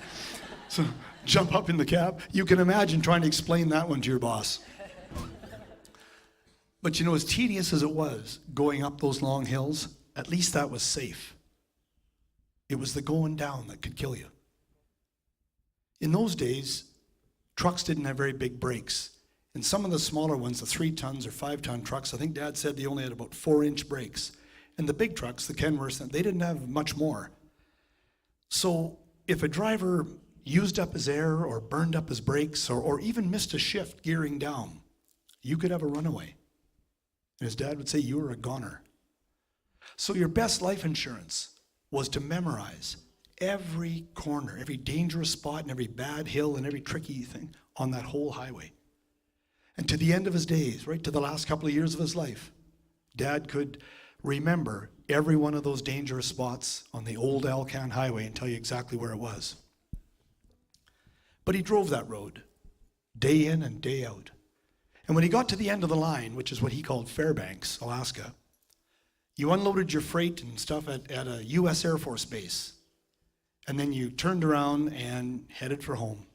So jump up in the cab. You can imagine trying to explain that one to your boss. But as tedious as it was going up those long hills, at least that was safe. It was the going down that could kill you. In those days, trucks didn't have very big brakes. And some of the smaller ones, the 3 tons or 5 ton trucks, I think Dad said they only had about 4-inch brakes. And the big trucks, the Kenworths, they didn't have much more. So if a driver, used up his air or burned up his brakes or even missed a shift gearing down, you could have a runaway. And his dad would say, you were a goner. So your best life insurance was to memorize every corner, every dangerous spot and every bad hill and every tricky thing on that whole highway. And to the end of his days, right to the last couple of years of his life, Dad could remember every one of those dangerous spots on the old Alcan highway and tell you exactly where it was. But he drove that road day in and day out. And when he got to the end of the line, which is what he called Fairbanks, Alaska, you unloaded your freight and stuff at a U.S. Air Force base. And then you turned around and headed for home.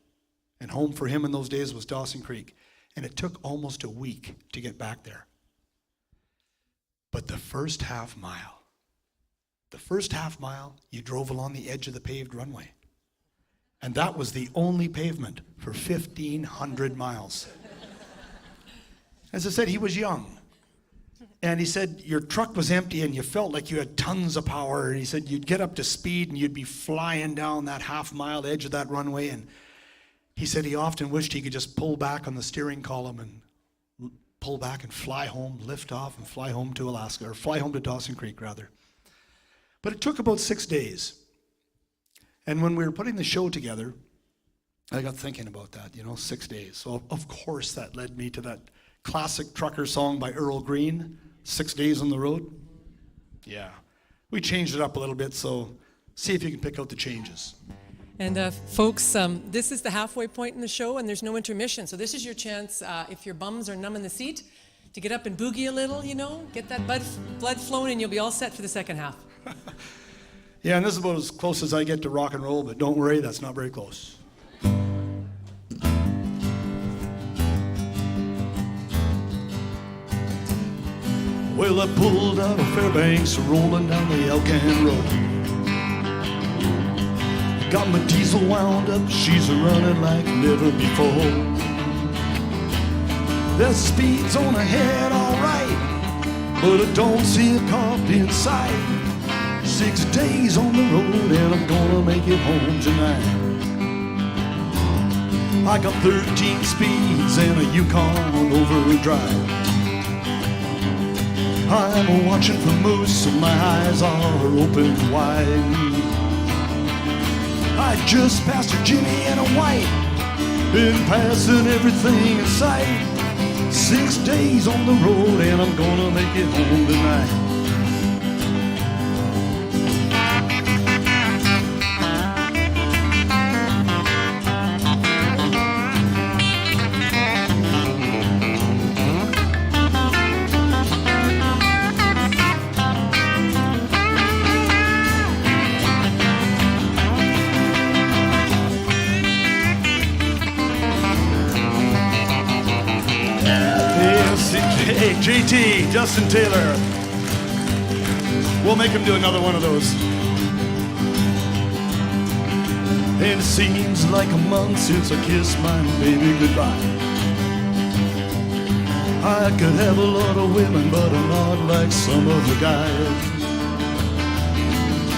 And home for him in those days was Dawson Creek. And it took almost a week to get back there. But the first half mile, you drove along the edge of the paved runway. And that was the only pavement for 1,500 miles. As I said, he was young. And he said your truck was empty and you felt like you had tons of power. And he said you'd get up to speed and you'd be flying down that half-mile edge of that runway. And he said he often wished he could just pull back on the steering column and pull back and fly home, lift off and fly home to Alaska, or fly home to Dawson Creek, rather. But it took about 6 days. And when we were putting the show together, I got thinking about that, 6 days. So of course that led me to that classic trucker song by Earl Green, 6 Days on the Road. Yeah, we changed it up a little bit, so see if you can pick out the changes. And folks, this is the halfway point in the show, and there's no intermission. So this is your chance, if your bums are numb in the seat, to get up and boogie a little, get that blood flowing, and you'll be all set for the second half. Yeah, and this is about as close as I get to rock and roll, but don't worry, that's not very close. Well, I pulled out of Fairbanks, rolling down the Alcan Road. Got my diesel wound up, she's running like never before. The speed's on ahead, all right, but I don't see a cop in sight. 6 days on the road and I'm gonna make it home tonight. I got 13 speeds and a Yukon overdrive. I'm watching for moose and my eyes are open wide. I just passed a Jimmy and a white, been passing everything in sight. 6 days on the road and I'm gonna make it home tonight. Hey, JT, Justin Taylor. We'll make him do another one of those. And it seems like a month since I kissed my baby goodbye. I could have a lot of women, but I'm not like some of the guys.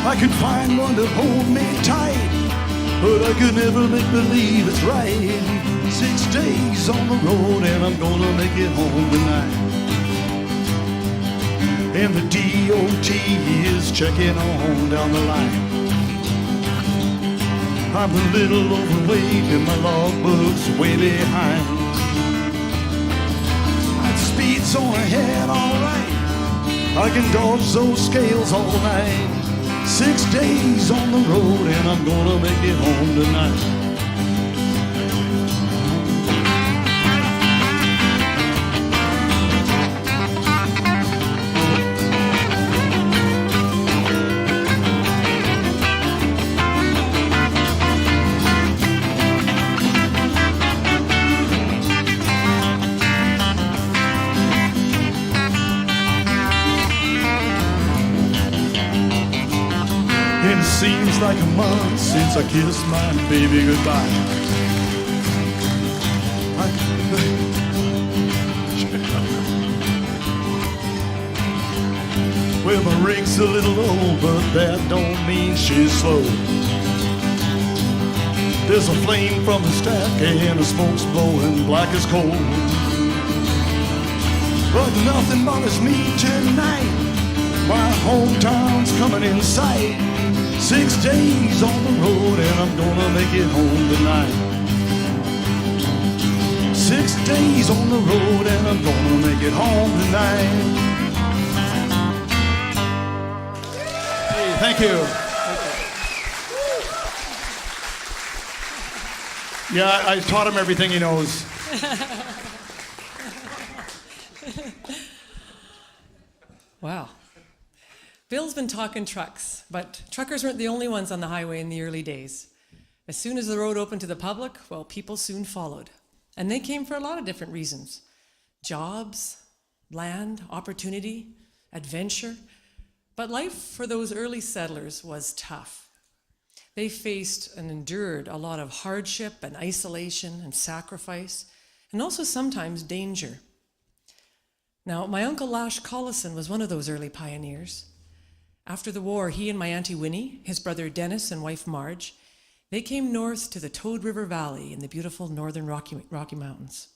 I could find one to hold me tight, but I could never make believe it's right. 6 days on the road and I'm gonna make it home tonight. And the DOT is checking on down the line. I'm a little overweight and my logbook's way behind. My speed's on ahead, all right, I can dodge those scales all night. 6 days on the road and I'm gonna make it home tonight. And it seems like a month since I kissed my baby goodbye. Well, my rig's a little old, but that don't mean she's slow. There's a flame from the stack and the smoke's blowing black as coal. But nothing bothers me tonight. My hometown's coming in sight. 6 days on the road and I'm gonna make it home tonight. 6 days on the road and I'm gonna make it home tonight. Hey, thank you. Yeah, I taught him everything he knows. Wow. Bill's been talking trucks, but truckers weren't the only ones on the highway in the early days. As soon as the road opened to the public, well, people soon followed. And they came for a lot of different reasons. Jobs, land, opportunity, adventure. But life for those early settlers was tough. They faced and endured a lot of hardship and isolation and sacrifice, and also sometimes danger. Now, my uncle Lash Collison was one of those early pioneers. After the war, he and my Auntie Winnie, his brother Dennis and wife Marge, they came north to the Toad River Valley in the beautiful northern Rocky Mountains.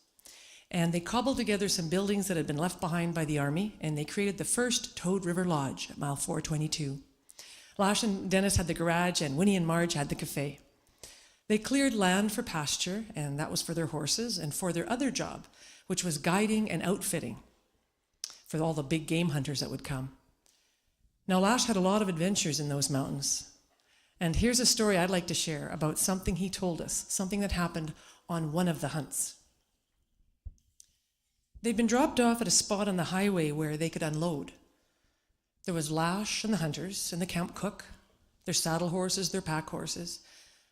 And they cobbled together some buildings that had been left behind by the Army, and they created the first Toad River Lodge at mile 422. Lash and Dennis had the garage, and Winnie and Marge had the cafe. They cleared land for pasture, and that was for their horses, and for their other job, which was guiding and outfitting for all the big game hunters that would come. Now, Lash had a lot of adventures in those mountains. And here's a story I'd like to share about something he told us, something that happened on one of the hunts. They'd been dropped off at a spot on the highway where they could unload. There was Lash and the hunters and the camp cook, their saddle horses, their pack horses.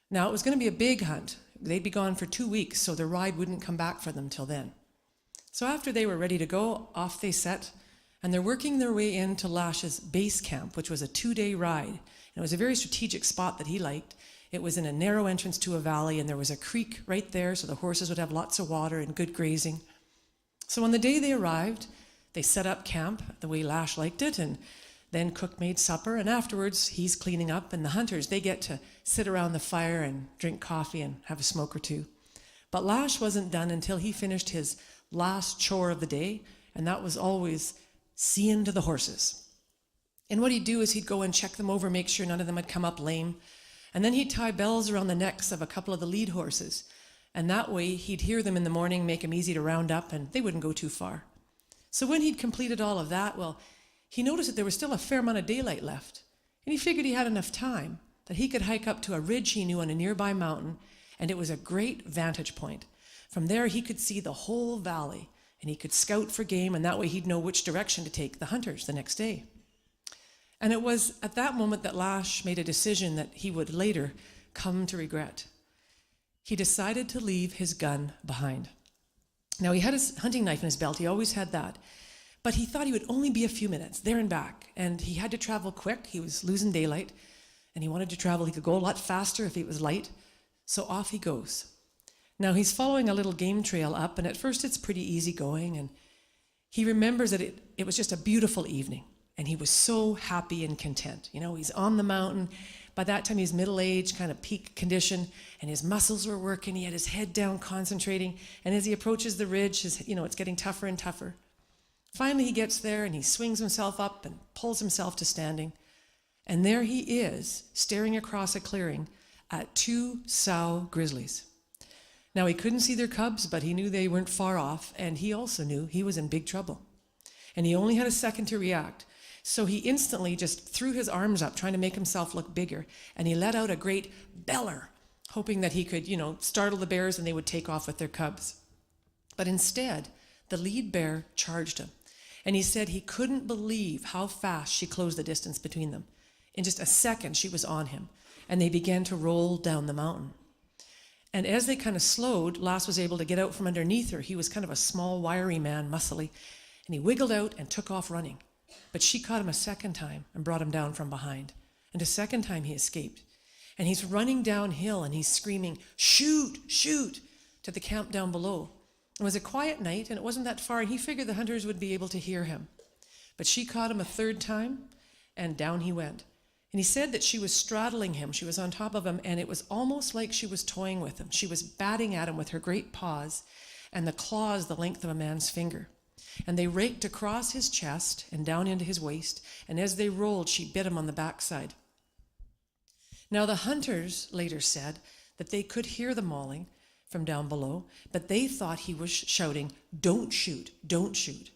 Now, it was going to be a big hunt. They'd be gone for 2 weeks, so their ride wouldn't come back for them till then. So after they were ready to go, off they set, and they're working their way into Lash's base camp, which was a 2-day ride. And it was a very strategic spot that he liked. It was in a narrow entrance to a valley, and there was a creek right there, so the horses would have lots of water and good grazing. So on the day they arrived, they set up camp the way Lash liked it, and then Cook made supper, and afterwards he's cleaning up, and the hunters, they get to sit around the fire and drink coffee and have a smoke or two. But Lash wasn't done until he finished his last chore of the day, and that was always seeing to the horses. And what he'd do is he'd go and check them over, make sure none of them had come up lame, and then he'd tie bells around the necks of a couple of the lead horses, and that way he'd hear them in the morning, make them easy to round up, and they wouldn't go too far. So when he'd completed all of that, well, he noticed that there was still a fair amount of daylight left, and he figured he had enough time that he could hike up to a ridge he knew on a nearby mountain, and it was a great vantage point. From there, he could see the whole valley, and he could scout for game, and that way he'd know which direction to take the hunters the next day. And it was at that moment that Lash made a decision that he would later come to regret. He decided to leave his gun behind. Now, he had his hunting knife in his belt. He always had that. But he thought he would only be a few minutes, there and back. And he had to travel quick. He was losing daylight. And he wanted to travel. He could go a lot faster if it was light. So off he goes. Now, he's following a little game trail up, and at first it's pretty easy going, and he remembers that it was just a beautiful evening, and he was so happy and content. You know, he's on the mountain. By that time, he's middle-aged, kind of peak condition, and his muscles were working. He had his head down, concentrating, and as he approaches the ridge, it's getting tougher and tougher. Finally, he gets there, and he swings himself up and pulls himself to standing, and there he is, staring across a clearing at 2 sow grizzlies. Now, he couldn't see their cubs, but he knew they weren't far off, and he also knew he was in big trouble. And he only had a second to react. So he instantly just threw his arms up, trying to make himself look bigger, and he let out a great beller, hoping that he could, startle the bears and they would take off with their cubs. But instead, the lead bear charged him, and he said he couldn't believe how fast she closed the distance between them. In just a second, she was on him, and they began to roll down the mountain. And as they kind of slowed, Lash was able to get out from underneath her. He was kind of a small, wiry man, muscly, and he wiggled out and took off running. But she caught him a second time and brought him down from behind. And a second time he escaped. And he's running downhill and he's screaming, "Shoot, shoot," to the camp down below. It was a quiet night and it wasn't that far, and he figured the hunters would be able to hear him. But she caught him a third time, and down he went. And he said that she was straddling him. She was on top of him, and it was almost like she was toying with him. She was batting at him with her great paws and the claws the length of a man's finger. And they raked across his chest and down into his waist, and as they rolled, she bit him on the backside. Now the hunters later said that they could hear the mauling from down below, but they thought he was shouting, "Don't shoot, don't shoot."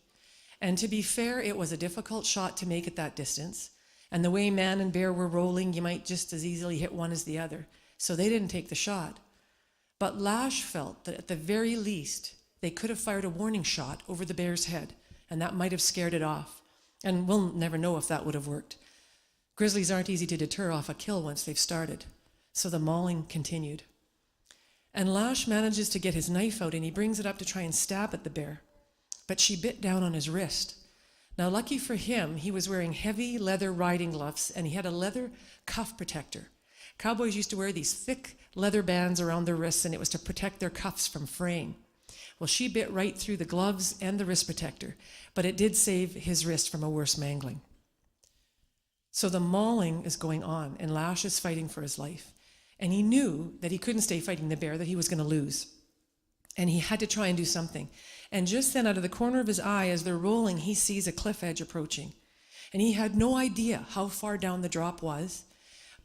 And to be fair, it was a difficult shot to make at that distance. And the way man and bear were rolling, you might just as easily hit one as the other. So they didn't take the shot. But Lash felt that at the very least, they could have fired a warning shot over the bear's head, and that might have scared it off. And we'll never know if that would have worked. Grizzlies aren't easy to deter off a kill once they've started. So the mauling continued. And Lash manages to get his knife out, and he brings it up to try and stab at the bear. But she bit down on his wrist. Now, lucky for him, he was wearing heavy leather riding gloves, and he had a leather cuff protector. Cowboys used to wear these thick leather bands around their wrists, and it was to protect their cuffs from fraying. Well, she bit right through the gloves and the wrist protector, but it did save his wrist from a worse mangling. So the mauling is going on, and Lash is fighting for his life. And he knew that he couldn't stay fighting the bear, that he was going to lose. And he had to try and do something. And just then, out of the corner of his eye, as they're rolling, he sees a cliff edge approaching. And he had no idea how far down the drop was,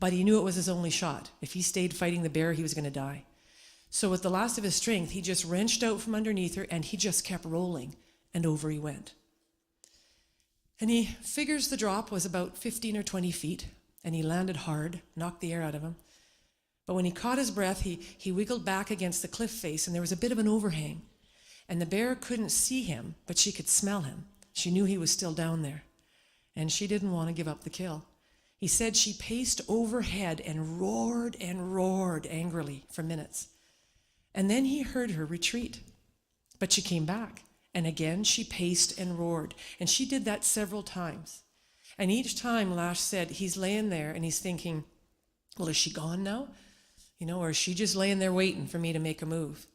but he knew it was his only shot. If he stayed fighting the bear, he was going to die. So with the last of his strength, he just wrenched out from underneath her, and he just kept rolling, and over he went. And he figures the drop was about 15 or 20 feet, and he landed hard, knocked the air out of him. But when he caught his breath, he wiggled back against the cliff face, and there was a bit of an overhang. And the bear couldn't see him, but she could smell him. She knew he was still down there. And she didn't want to give up the kill. He said she paced overhead and roared angrily for minutes. And then he heard her retreat. But she came back. And again, she paced and roared. And she did that several times. And each time, Lash said, he's laying there and he's thinking, well, is she gone now? Or is she just laying there waiting for me to make a move?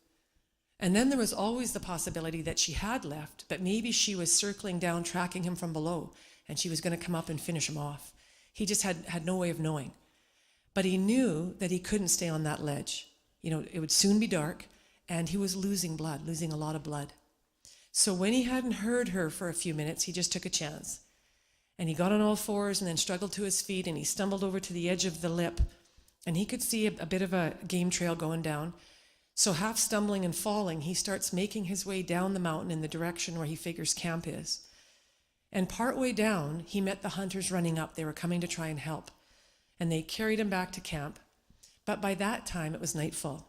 And then there was always the possibility that she had left, but maybe she was circling down, tracking him from below, and she was going to come up and finish him off. He just had no way of knowing. But he knew that he couldn't stay on that ledge. It would soon be dark, and he was losing a lot of blood. So when he hadn't heard her for a few minutes, he just took a chance. And he got on all fours and then struggled to his feet, and he stumbled over to the edge of the lip, and he could see a bit of a game trail going down. So half stumbling and falling, he starts making his way down the mountain in the direction where he figures camp is. And partway down, he met the hunters running up. They were coming to try and help. And they carried him back to camp. But by that time, it was nightfall.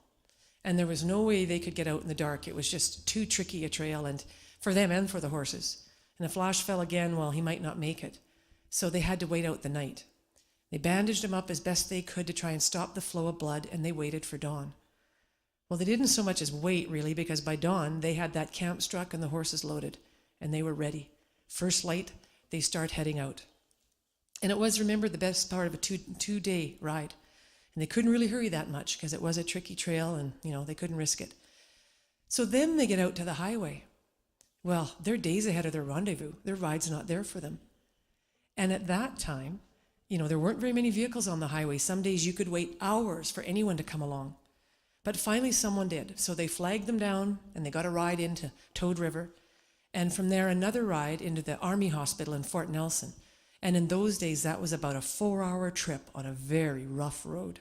And there was no way they could get out in the dark. It was just too tricky a trail, and for them and for the horses. And if Lash fell again, well, he might not make it. So they had to wait out the night. They bandaged him up as best they could to try and stop the flow of blood, and they waited for dawn. Well, they didn't so much as wait, really, because by dawn, they had that camp struck and the horses loaded, and they were ready. First light, they start heading out. And it was, remember, the best part of a two-day ride. And they couldn't really hurry that much because it was a tricky trail, and, they couldn't risk it. So then they get out to the highway. Well, they're days ahead of their rendezvous. Their ride's not there for them. And at that time, there weren't very many vehicles on the highway. Some days you could wait hours for anyone to come along. But finally someone did. So they flagged them down, and they got a ride into Toad River. And from there, another ride into the Army Hospital in Fort Nelson. And in those days, that was about a 4-hour trip on a very rough road.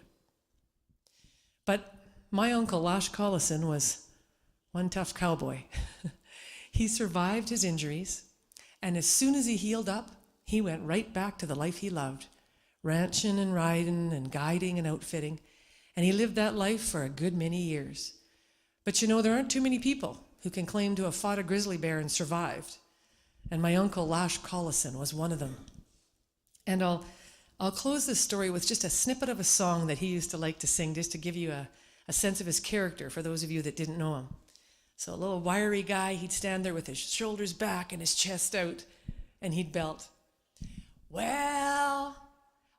But my uncle, Lash Collison, was one tough cowboy. He survived his injuries, and as soon as he healed up, he went right back to the life he loved, ranching and riding and guiding and outfitting. And he lived that life for a good many years. But there aren't too many people who can claim to have fought a grizzly bear and survived. And my uncle, Lash Collison, was one of them. And I'll close this story with just a snippet of a song that he used to like to sing, just to give you a sense of his character for those of you that didn't know him. So a little wiry guy, he'd stand there with his shoulders back and his chest out, and he'd belt, Well,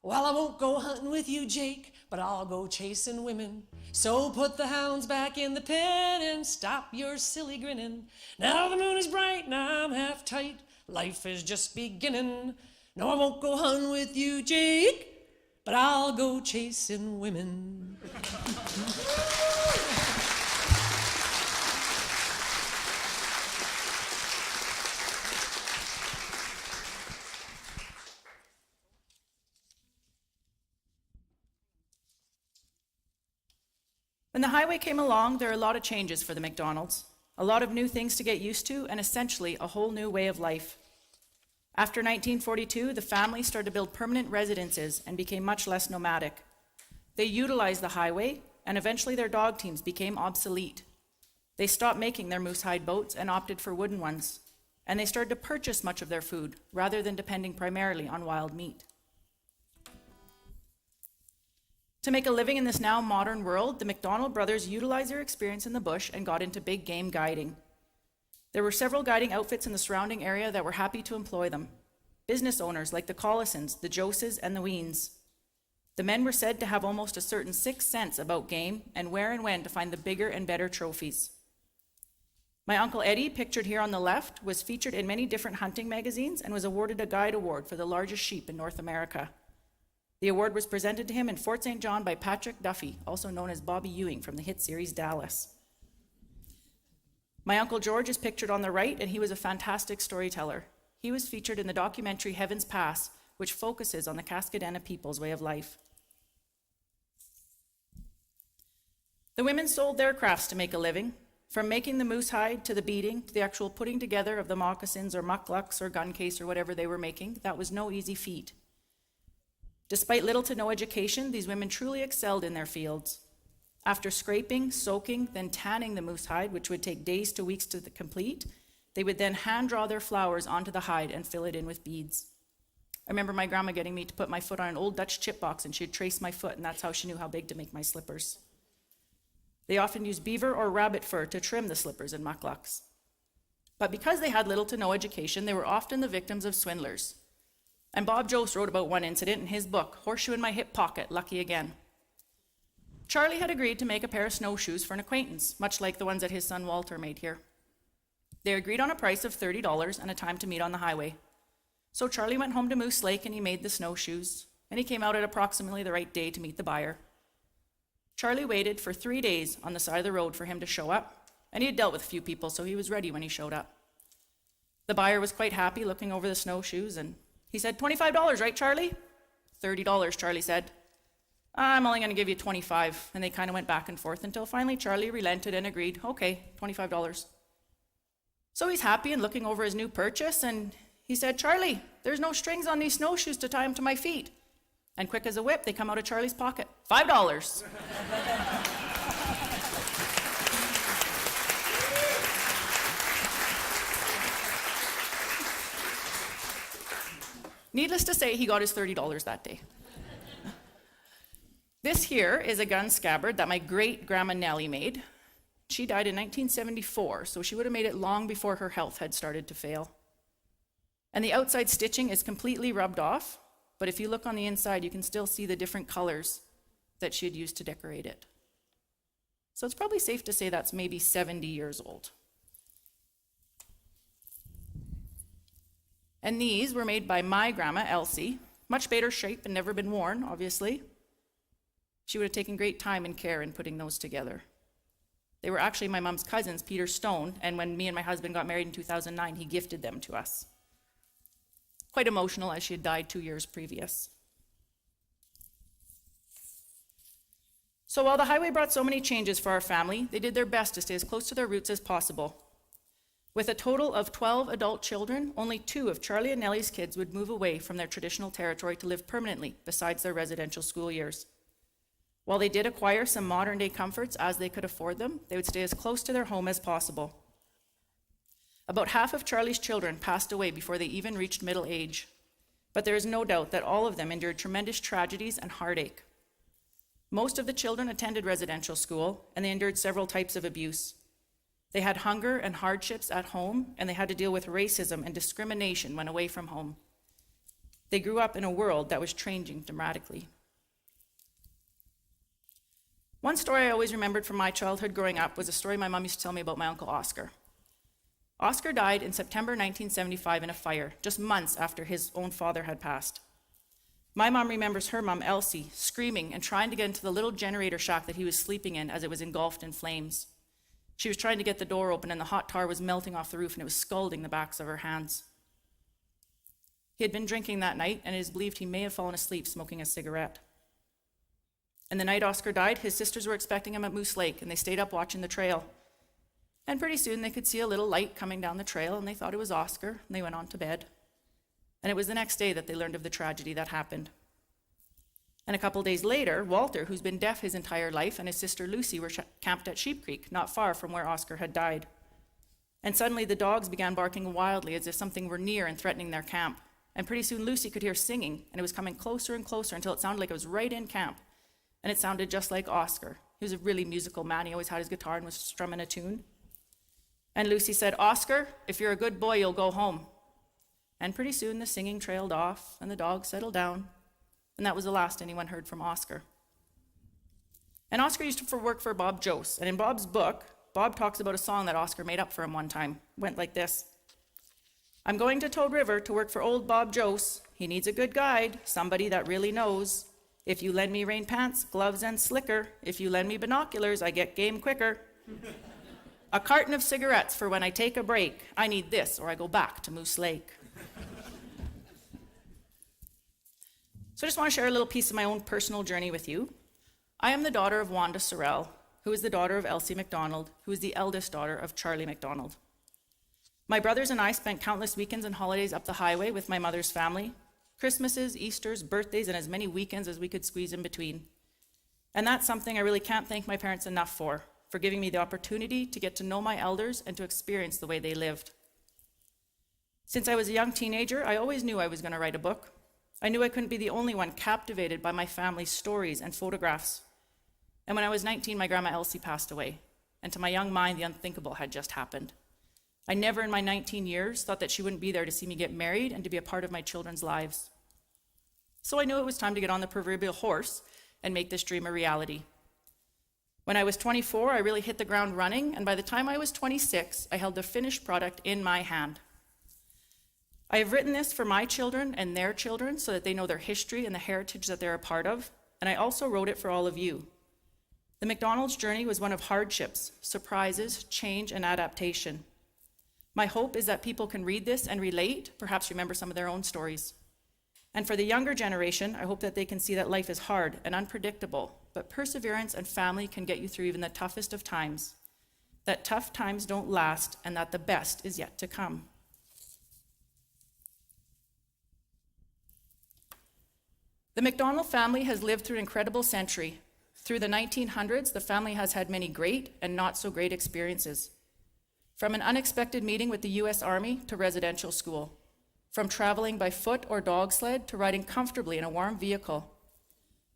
I won't go hunting with you, Jake, but I'll go chasing women. So put the hounds back in the pen and stop your silly grinning. Now the moon is bright and I'm half tight. Life is just beginning. No, I won't go hunting with you, Jake, but I'll go chasing women. When the highway came along, there were a lot of changes for the McDonalds, a lot of new things to get used to, and essentially a whole new way of life. After 1942, the family started to build permanent residences and became much less nomadic. They utilized the highway, and eventually their dog teams became obsolete. They stopped making their moose-hide boats and opted for wooden ones, and they started to purchase much of their food rather than depending primarily on wild meat. To make a living in this now modern world, the McDonald brothers utilized their experience in the bush and got into big game guiding. There were several guiding outfits in the surrounding area that were happy to employ them. Business owners like the Collisons, the Joses, and the Weens. The men were said to have almost a certain sixth sense about game and where and when to find the bigger and better trophies. My Uncle Eddie, pictured here on the left, was featured in many different hunting magazines and was awarded a guide award for the largest sheep in North America. The award was presented to him in Fort St. John by Patrick Duffy, also known as Bobby Ewing from the hit series Dallas. My Uncle George is pictured on the right, and he was a fantastic storyteller. He was featured in the documentary Heaven's Pass, which focuses on the Cascadena people's way of life. The women sold their crafts to make a living, from making the moose hide to the beading to the actual putting together of the moccasins or mucklucks or gun case or whatever they were making. That was no easy feat. Despite little to no education, these women truly excelled in their fields. After scraping, soaking, then tanning the moose hide, which would take days to weeks to complete, they would then hand draw their flowers onto the hide and fill it in with beads. I remember my grandma getting me to put my foot on an old Dutch chip box, and she'd trace my foot, and that's how she knew how big to make my slippers. They often used beaver or rabbit fur to trim the slippers and mucklucks. But because they had little to no education, they were often the victims of swindlers. And Bob Jost wrote about one incident in his book, Horseshoe in My Hip Pocket, Lucky Again. Charlie had agreed to make a pair of snowshoes for an acquaintance, much like the ones that his son Walter made here. They agreed on a price of $30 and a time to meet on the highway. So Charlie went home to Moose Lake and he made the snowshoes, and he came out at approximately the right day to meet the buyer. Charlie waited for 3 days on the side of the road for him to show up, and he had dealt with a few people, so he was ready when he showed up. The buyer was quite happy looking over the snowshoes, and he said, $25, right, Charlie? $30, Charlie said. I'm only going to give you $25. And they kind of went back and forth until finally Charlie relented and agreed, okay, $25. So he's happy and looking over his new purchase, and he said, Charlie, there's no strings on these snowshoes to tie them to my feet. And quick as a whip, they come out of Charlie's pocket. $5. Needless to say, he got his $30 that day. This here is a gun scabbard that my great-grandma Nellie made. She died in 1974, so she would have made it long before her health had started to fail. And the outside stitching is completely rubbed off, but if you look on the inside, you can still see the different colors that she had used to decorate it. So it's probably safe to say that's maybe 70 years old. And these were made by my grandma, Elsie. Much better shape and never been worn, obviously. She would have taken great time and care in putting those together. They were actually my mom's cousins, Peter Stone, and when me and my husband got married in 2009, he gifted them to us. Quite emotional, as she had died 2 years previous. So while the highway brought so many changes for our family, they did their best to stay as close to their roots as possible. With a total of 12 adult children, only 2 of Charlie and Nellie's kids would move away from their traditional territory to live permanently, besides their residential school years. While they did acquire some modern-day comforts as they could afford them, they would stay as close to their home as possible. About half of Charlie's children passed away before they even reached middle age, but there is no doubt that all of them endured tremendous tragedies and heartache. Most of the children attended residential school, and they endured several types of abuse. They had hunger and hardships at home, and they had to deal with racism and discrimination when away from home. They grew up in a world that was changing dramatically. One story I always remembered from my childhood growing up was a story my mom used to tell me about my Uncle Oscar. Oscar died in September 1975 in a fire, just months after his own father had passed. My mom remembers her mom, Elsie, screaming and trying to get into the little generator shack that he was sleeping in as it was engulfed in flames. She was trying to get the door open and the hot tar was melting off the roof and it was scalding the backs of her hands. He had been drinking that night and it is believed he may have fallen asleep smoking a cigarette. And the night Oscar died, his sisters were expecting him at Moose Lake and they stayed up watching the trail. And pretty soon they could see a little light coming down the trail and they thought it was Oscar and they went on to bed. And it was the next day that they learned of the tragedy that happened. And a couple days later, Walter, who's been deaf his entire life, and his sister Lucy were camped at Sheep Creek, not far from where Oscar had died. And suddenly the dogs began barking wildly as if something were near and threatening their camp. And pretty soon Lucy could hear singing, and it was coming closer and closer until it sounded like it was right in camp. And it sounded just like Oscar. He was a really musical man. He always had his guitar and was strumming a tune. And Lucy said, "Oscar, if you're a good boy, you'll go home." And pretty soon the singing trailed off and the dogs settled down. And that was the last anyone heard from Oscar. And Oscar used to work for Bob Jose. And in Bob's book, Bob talks about a song that Oscar made up for him one time. It went like this. "I'm going to Toad River to work for old Bob Jose. He needs a good guide, somebody that really knows. If you lend me rain pants, gloves, and slicker, if you lend me binoculars, I get game quicker. A carton of cigarettes for when I take a break. I need this or I go back to Moose Lake." So I just want to share a little piece of my own personal journey with you. I am the daughter of Wanda Sorrell, who is the daughter of Elsie McDonald, who is the eldest daughter of Charlie McDonald. My brothers and I spent countless weekends and holidays up the highway with my mother's family, Christmases, Easters, birthdays, and as many weekends as we could squeeze in between. And that's something I really can't thank my parents enough for giving me the opportunity to get to know my elders and to experience the way they lived. Since I was a young teenager, I always knew I was going to write a book. I knew I couldn't be the only one captivated by my family's stories and photographs. And when I was 19, my grandma Elsie passed away. And to my young mind, the unthinkable had just happened. I never in my 19 years thought that she wouldn't be there to see me get married and to be a part of my children's lives. So I knew it was time to get on the proverbial horse and make this dream a reality. When I was 24, I really hit the ground running, and by the time I was 26, I held the finished product in my hand. I have written this for my children and their children so that they know their history and the heritage that they're a part of, and I also wrote it for all of you. The McDonald's journey was one of hardships, surprises, change, and adaptation. My hope is that people can read this and relate, perhaps remember some of their own stories. And for the younger generation, I hope that they can see that life is hard and unpredictable, but perseverance and family can get you through even the toughest of times, that tough times don't last, and that the best is yet to come. The McDonald family has lived through an incredible century. Through the 1900s, the family has had many great and not so great experiences. From an unexpected meeting with the U.S. Army to residential school. From traveling by foot or dog sled to riding comfortably in a warm vehicle.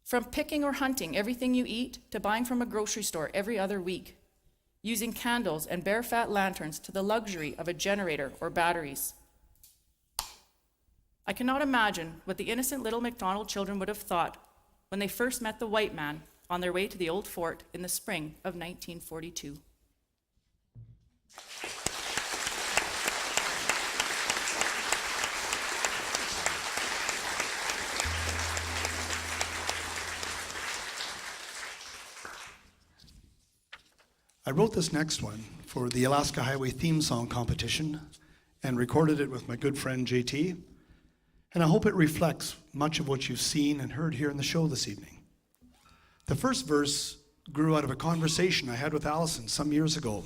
From picking or hunting everything you eat to buying from a grocery store every other week. Using candles and bare fat lanterns to the luxury of a generator or batteries. I cannot imagine what the innocent little McDonald children would have thought when they first met the white man on their way to the old fort in the spring of 1942. I wrote this next one for the Alaska Highway theme song competition and recorded it with my good friend JT. And I hope it reflects much of what you've seen and heard here in the show this evening. The first verse grew out of a conversation I had with Allison some years ago.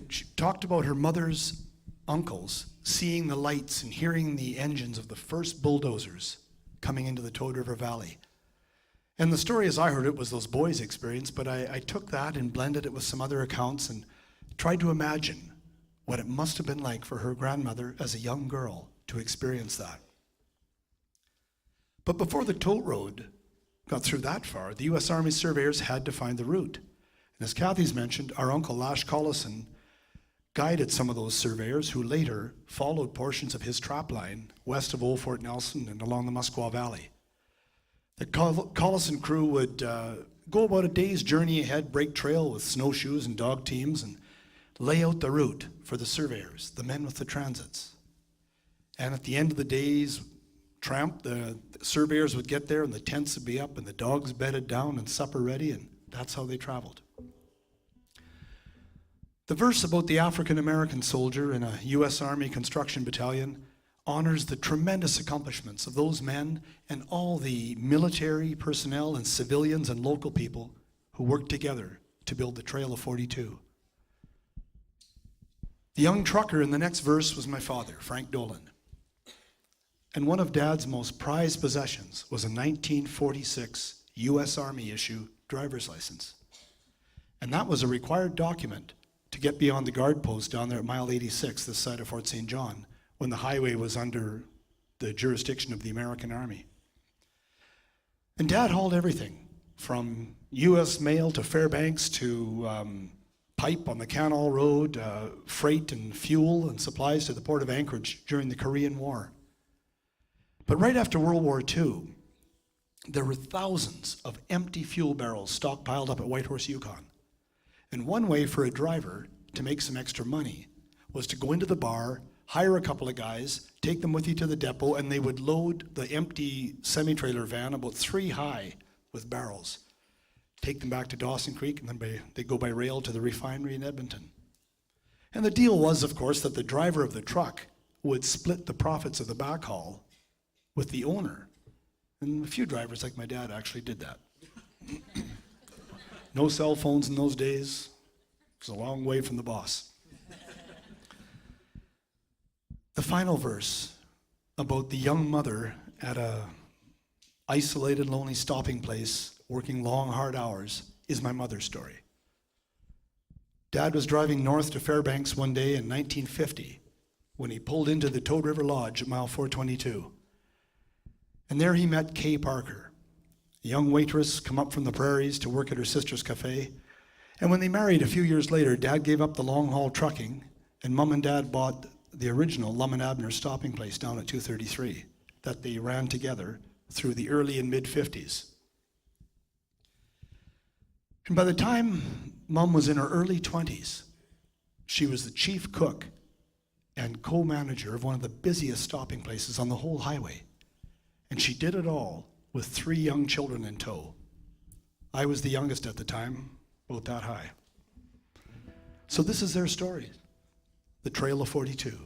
She talked about her mother's uncles seeing the lights and hearing the engines of the first bulldozers coming into the Toad River Valley. And the story as I heard it was those boys' experience, but I took that and blended it with some other accounts and tried to imagine what it must have been like for her grandmother as a young girl to experience that. But before the tote road got through that far, the U.S. Army surveyors had to find the route. And as Kathy's mentioned, our uncle Lash Collison guided some of those surveyors who later followed portions of his trap line west of Old Fort Nelson and along the Musquaw Valley. The Collison crew would go about a day's journey ahead, break trail with snowshoes and dog teams, and lay out the route for the surveyors, the men with the transits. And at the end of the day's tramp. The surveyors would get there and the tents would be up and the dogs bedded down and supper ready, and that's how they traveled. The verse about the African American soldier in a U.S. Army construction battalion honors the tremendous accomplishments of those men and all the military personnel and civilians and local people who worked together to build the Trail of 42. The young trucker in the next verse was my father, Frank Dolan. And one of Dad's most prized possessions was a 1946 U.S. Army issue driver's license. And that was a required document to get beyond the guard post down there at mile 86, this side of Fort St. John, when the highway was under the jurisdiction of the American Army. And Dad hauled everything, from U.S. mail to Fairbanks to pipe on the Canal Road, freight and fuel and supplies to the port of Anchorage during the Korean War. But right after World War II, there were thousands of empty fuel barrels stockpiled up at Whitehorse, Yukon. And one way for a driver to make some extra money was to go into the bar, hire a couple of guys, take them with you to the depot, and they would load the empty semi-trailer van about 3 high with barrels, take them back to Dawson Creek, and then they go by rail to the refinery in Edmonton. And the deal was, of course, that the driver of the truck would split the profits of the backhaul with the owner. And a few drivers like my dad actually did that. No cell phones in those days. It was a long way from the boss. The final verse about the young mother at a isolated, lonely stopping place, working long, hard hours, is my mother's story. Dad was driving north to Fairbanks one day in 1950 when he pulled into the Toad River Lodge at mile 422. And there he met Kay Parker, a young waitress come up from the prairies to work at her sister's cafe. And when they married a few years later, Dad gave up the long-haul trucking, and Mom and Dad bought the original Lum and Abner stopping place down at 233 that they ran together through the early and mid-50s. And by the time Mom was in her early 20s, she was the chief cook and co-manager of one of the busiest stopping places on the whole highway. And she did it all with 3 young children in tow. I was the youngest at the time, about that high. So this is their story, the Trail of 42.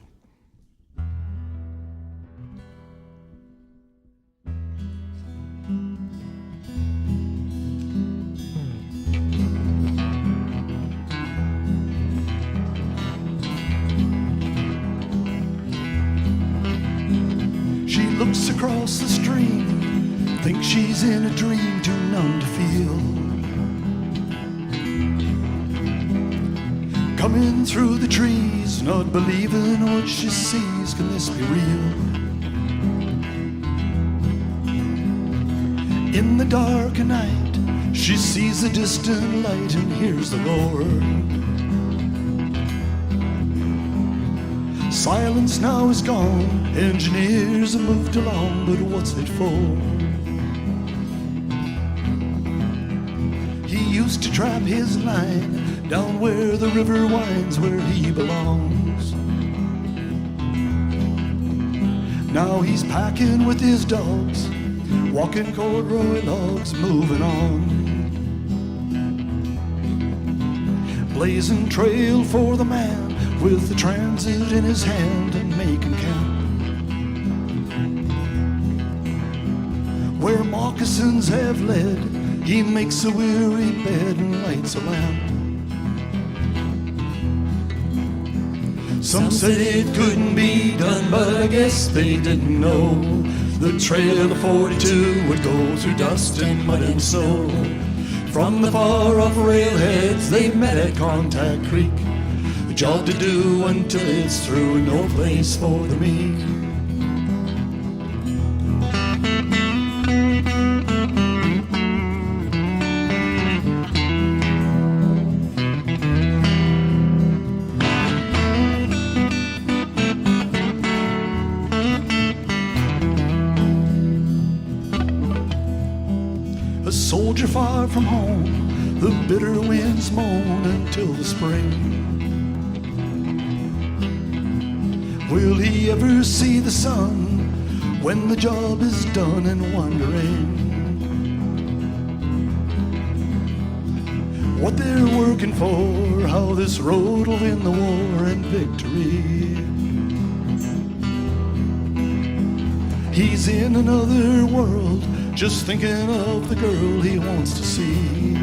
She looks across the stream, thinks she's in a dream, too numb to feel. Coming through the trees, not believing what she sees, can this be real? In the dark of night, she sees a distant light and hears the roar. Silence now is gone, engineers have moved along, but what's it for? He used to trap his line down where the river winds, where he belongs. Now he's packing with his dogs, walking corduroy logs, moving on. Blazing trail for the man with the transit in his hand and making camp. Where moccasins have led, he makes a weary bed and lights a lamp. Some said it couldn't be done, but I guess they didn't know the Trail of 42 would go through dust and mud and snow. From the far-off railheads they met at Contact Creek, a job to do until it's through, no place for the meek. A soldier far from home, the bitter winds moan until the spring. Will he ever see the sun when the job is done and wondering what they're working for, how this road will win the war and victory. He's in another world, just thinking of the girl he wants to see.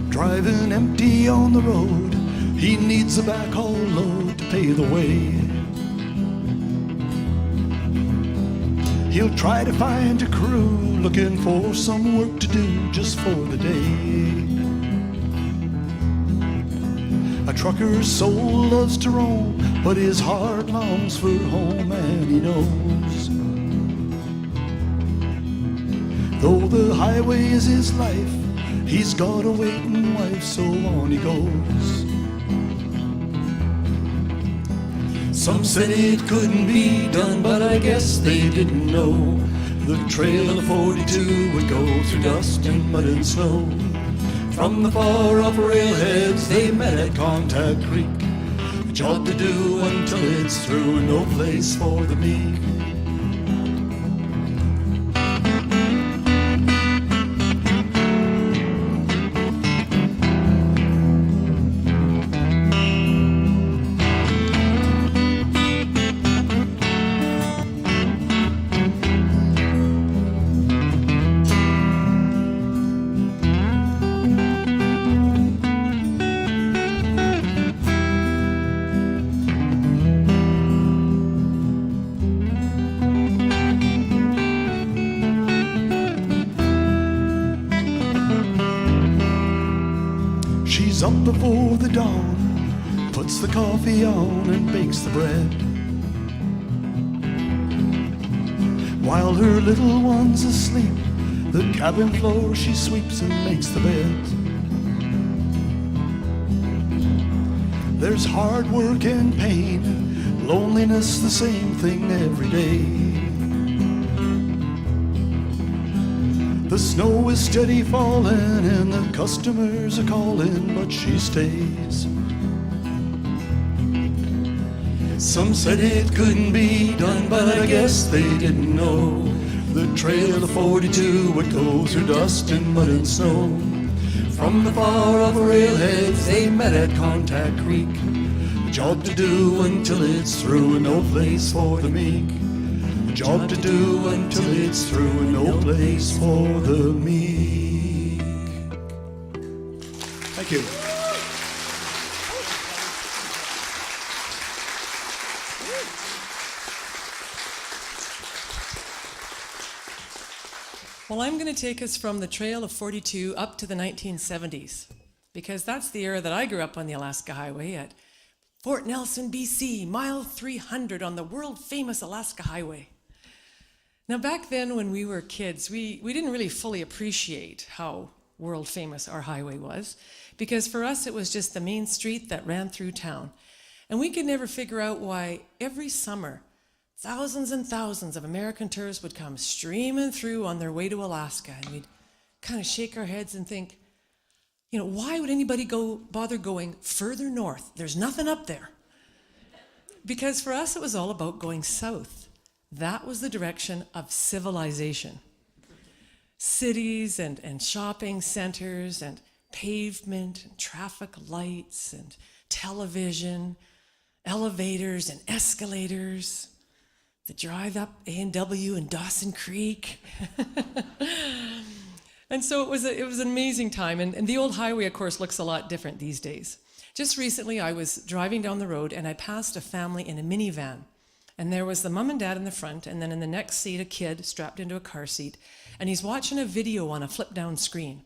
Driving empty on the road, he needs a backhaul load to pay the way. He'll try to find a crew looking for some work to do just for the day. A trucker's soul loves to roam, but his heart longs for home, and he knows though the highway is his life, he's got a waiting wife, so on he goes. Some said it couldn't be done, but I guess they didn't know the trail of 42 would go through dust and mud and snow. From the far off railheads they met at Contact Creek, a job to do until it's through, and no place for the meek. She's up before the dawn, puts the coffee on and bakes the bread, while her little one's asleep. The cabin floor she sweeps and makes the bed. There's hard work and pain, loneliness, the same thing every day. The snow is steady falling and the customers are calling, but she stays. Some said it couldn't be done, but I guess they didn't know the trail of 42 would go through dust and mud and snow. From the far off railheads they met at Contact Creek, a job to do until it's through, and no place for the meek. A job to do until it's through, and no place for the meek. Thank you. Well, I'm going to take us from the Trail of 42 up to the 1970s, because that's the era that I grew up on the Alaska Highway at Fort Nelson, BC, mile 300 on the world-famous Alaska Highway. Now, back then when we were kids, we didn't really fully appreciate how world-famous our highway was, because for us it was just the main street that ran through town. And we could never figure out why every summer thousands and thousands of American tourists would come streaming through on their way to Alaska, and we'd kind of shake our heads and think, you know, why would anybody bother going further north? There's nothing up there. Because for us, it was all about going south. That was the direction of civilization. Cities and shopping centers and pavement and traffic lights and television, elevators and escalators, the drive up A&W and Dawson Creek. And so it was an amazing time. And the old highway, of course, looks a lot different these days. Just recently, I was driving down the road and I passed a family in a minivan. And there was the mom and dad in the front, and then in the next seat, a kid strapped into a car seat. And he's watching a video on a flip-down screen.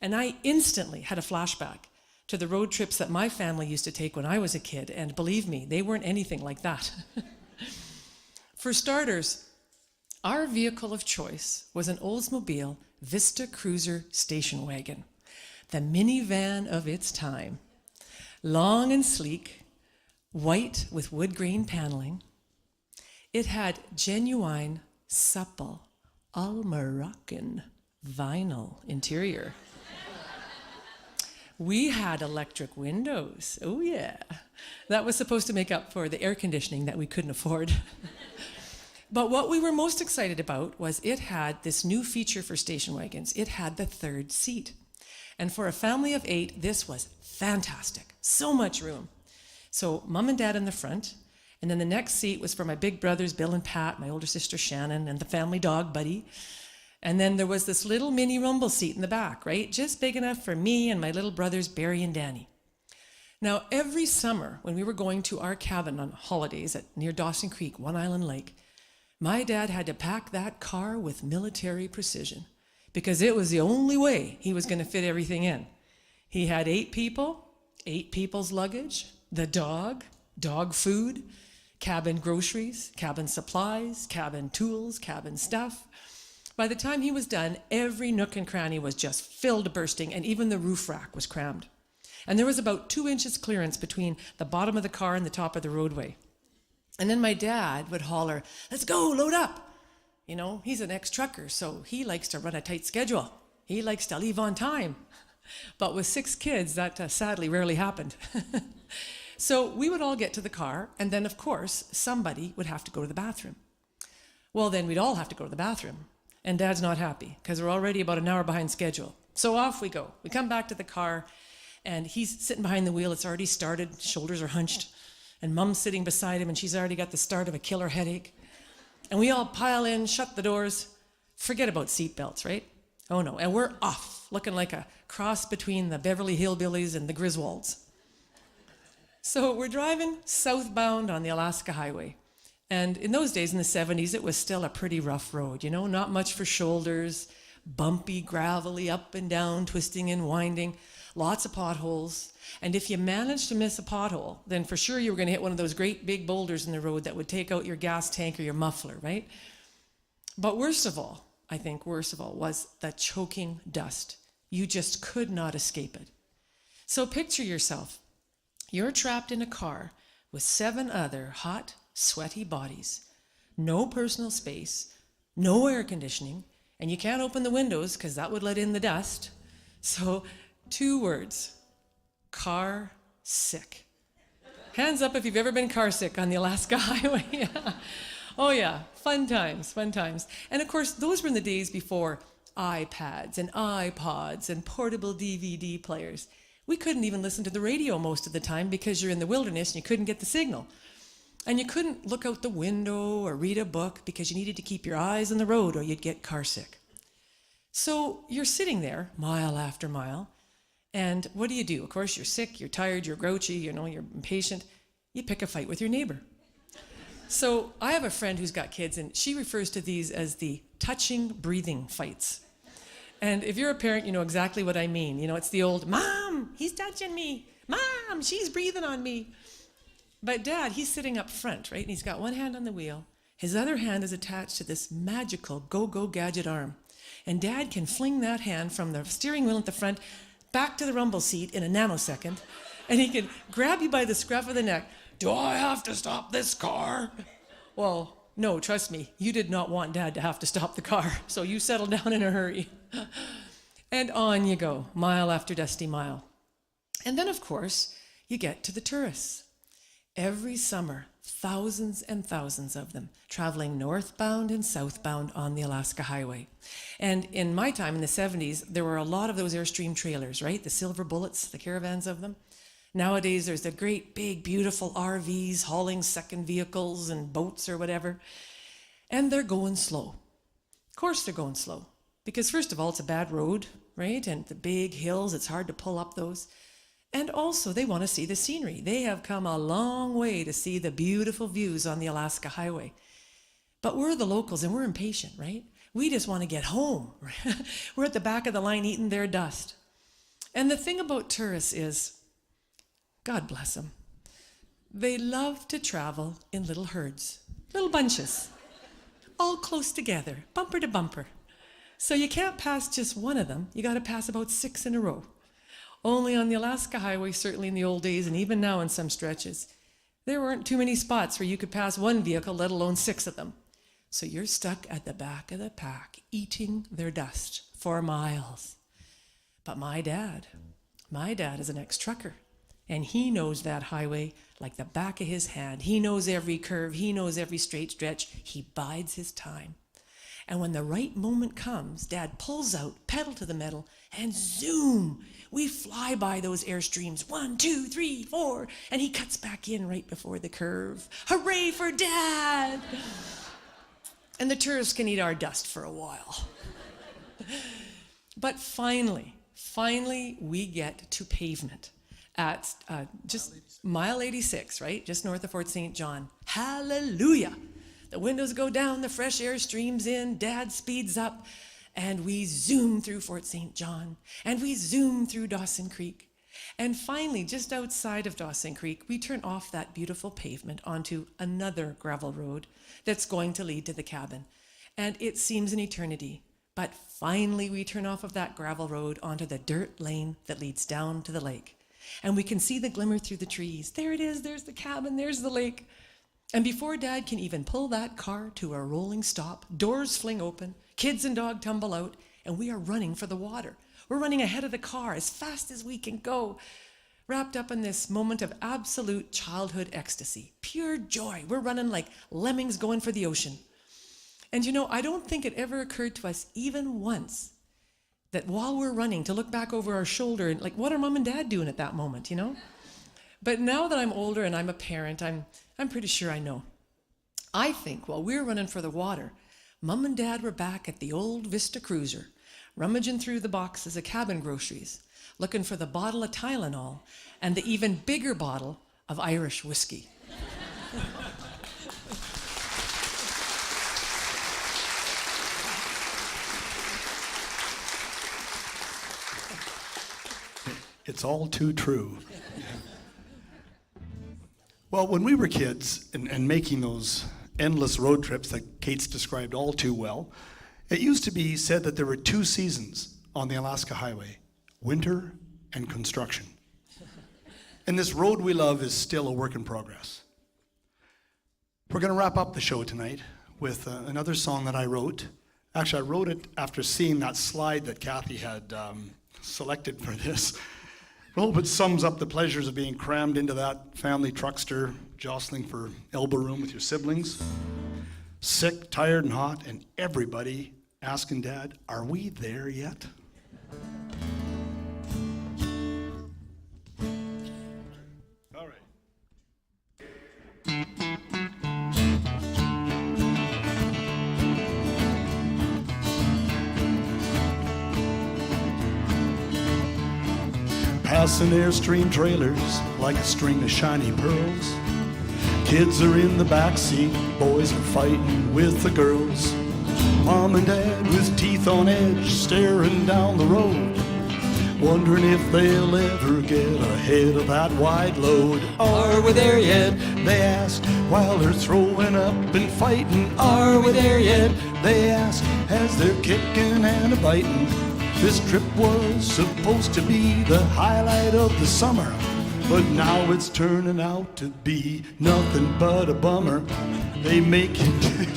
And I instantly had a flashback to the road trips that my family used to take when I was a kid. And believe me, they weren't anything like that. For starters, our vehicle of choice was an Oldsmobile Vista Cruiser station wagon, the minivan of its time. Long and sleek, white with wood grain paneling. It had genuine, supple, all Moroccan vinyl interior. We had electric windows. Oh, yeah. That was supposed to make up for the air conditioning that we couldn't afford. But what we were most excited about was it had this new feature for station wagons. It had the third seat. And for a family of 8, this was fantastic. So much room. So Mom and Dad in the front, and then the next seat was for my big brothers, Bill and Pat, my older sister Shannon, and the family dog, Buddy. And then there was this little mini rumble seat in the back, right? Just big enough for me and my little brothers, Barry and Danny. Now, every summer when we were going to our cabin on holidays near Dawson Creek, One Island Lake, my dad had to pack that car with military precision because it was the only way he was going to fit everything in. He had 8 people, 8 people's luggage, the dog food, cabin groceries, cabin supplies, cabin tools, cabin stuff. By the time he was done, every nook and cranny was just filled to bursting, and even the roof rack was crammed. And there was about 2 inches clearance between the bottom of the car and the top of the roadway. And then my dad would holler, "Let's go, load up." You know, he's an ex-trucker, so he likes to run a tight schedule. He likes to leave on time. But with 6 kids, that sadly rarely happened. So we would all get to the car, and then, of course, somebody would have to go to the bathroom. Well, then we'd all have to go to the bathroom. And Dad's not happy, because we're already about an hour behind schedule. So off we go. We come back to the car, and he's sitting behind the wheel. It's already started. Shoulders are hunched. And Mom's sitting beside him, and she's already got the start of a killer headache. And we all pile in, shut the doors. Forget about seatbelts, right? Oh, no. And we're off, looking like a cross between the Beverly Hillbillies and the Griswolds. So we're driving southbound on the Alaska Highway. And in those days, in the 70s, it was still a pretty rough road, you know, not much for shoulders, bumpy, gravelly, up and down, twisting and winding, lots of potholes. And if you managed to miss a pothole, then for sure you were going to hit one of those great big boulders in the road that would take out your gas tank or your muffler, right? But worst of all, I think worst of all, was the choking dust. You just could not escape it. So picture yourself. You're trapped in a car with 7 other hot, sweaty bodies, no personal space, no air conditioning, and you can't open the windows because that would let in the dust. So 2 words, car sick. Hands up if you've ever been car sick on the Alaska Highway. Yeah. Oh yeah, fun times, fun times. And of course, those were in the days before iPads and iPods and portable DVD players. We couldn't even listen to the radio most of the time because you're in the wilderness and you couldn't get the signal. And you couldn't look out the window or read a book because you needed to keep your eyes on the road or you'd get car sick. So you're sitting there mile after mile, and what do? Of course, you're sick, you're tired, you're grouchy, you know, you're impatient. You pick a fight with your neighbor. So I have a friend who's got kids, and she refers to these as the touching, breathing fights. And if you're a parent, you know exactly what I mean. You know, it's the old, "Mom, he's touching me. Mom, she's breathing on me." But Dad, he's sitting up front, right? And he's got one hand on the wheel. His other hand is attached to this magical go-go gadget arm. And Dad can fling that hand from the steering wheel at the front back to the rumble seat in a nanosecond. And he can grab you by the scruff of the neck. "Do I have to stop this car?" Well, no, trust me, you did not want Dad to have to stop the car. So you settle down in a hurry. And on you go, mile after dusty mile. And then, of course, you get to the tourists. Every summer, thousands and thousands of them traveling northbound and southbound on the Alaska Highway. And in my time, in the 70s, there were a lot of those Airstream trailers, right? The silver bullets, the caravans of them. Nowadays, there's the great, big, beautiful RVs hauling second vehicles and boats or whatever. And they're going slow. Of course they're going slow. Because first of all, it's a bad road, right? And the big hills, it's hard to pull up those. And also, they want to see the scenery. They have come a long way to see the beautiful views on the Alaska Highway. But we're the locals and we're impatient, right? We just want to get home. We're at the back of the line eating their dust. And the thing about tourists is, God bless them, they love to travel in little herds, little bunches, all close together, bumper to bumper. So you can't pass just one of them. You got to pass about 6 in a row. Only on the Alaska Highway, certainly in the old days, and even now in some stretches, there weren't too many spots where you could pass one vehicle, let alone 6 of them. So you're stuck at the back of the pack, eating their dust for miles. But my dad, My dad is an ex-trucker, and he knows that highway like the back of his hand. He knows every curve. He knows every straight stretch. He bides his time. And when the right moment comes, Dad pulls out, pedal to the metal, and zoom, we fly by those airstreams. 1, 2, 3, 4, and he cuts back in right before the curve. Hooray for Dad! And the tourists can eat our dust for a while. But finally, we get to pavement at just mile 86, right? Just north of Fort St. John. Hallelujah! The windows go down, the fresh air streams in, Dad speeds up, and we zoom through Fort St. John, and we zoom through Dawson Creek. And finally, just outside of Dawson Creek, we turn off that beautiful pavement onto another gravel road that's going to lead to the cabin. And it seems an eternity, but finally we turn off of that gravel road onto the dirt lane that leads down to the lake. And we can see the glimmer through the trees. There it is, there's the cabin, there's the lake. And before Dad can even pull that car to a rolling stop, doors fling open, kids and dog tumble out, and we are running for the water. We're running ahead of the car as fast as we can go, wrapped up in this moment of absolute childhood ecstasy, pure joy. We're running like lemmings going for the ocean. And you know, I don't think it ever occurred to us even once that while we're running to look back over our shoulder and like, what are Mom and Dad doing at that moment, you know? But now that I'm older and I'm a parent, I'm pretty sure I know. I think while we were running for the water, Mom and Dad were back at the old Vista Cruiser, rummaging through the boxes of cabin groceries, looking for the bottle of Tylenol and the even bigger bottle of Irish whiskey. It's all too true. Well, when we were kids and making those endless road trips that Kate's described all too well, it used to be said that there were 2 seasons on the Alaska Highway, winter and construction. And this road we love is still a work in progress. We're going to wrap up the show tonight with another song that I wrote. Actually, I wrote it after seeing that slide that Kathy had selected for this. I hope it sums up the pleasures of being crammed into that family truckster, jostling for elbow room with your siblings. Sick, tired, and hot, and everybody asking Dad, are we there yet? All right. Passing Airstream trailers like a string of shiny pearls. Kids are in the backseat, boys are fighting with the girls. Mom and Dad with teeth on edge, staring down the road, wondering if they'll ever get ahead of that wide load. Are we there yet? They ask while they're throwing up and fighting. Are we there yet? They ask as they're kicking and a-biting. This trip was supposed to be the highlight of the summer, but now it's turning out to be nothing but a bummer. They make it.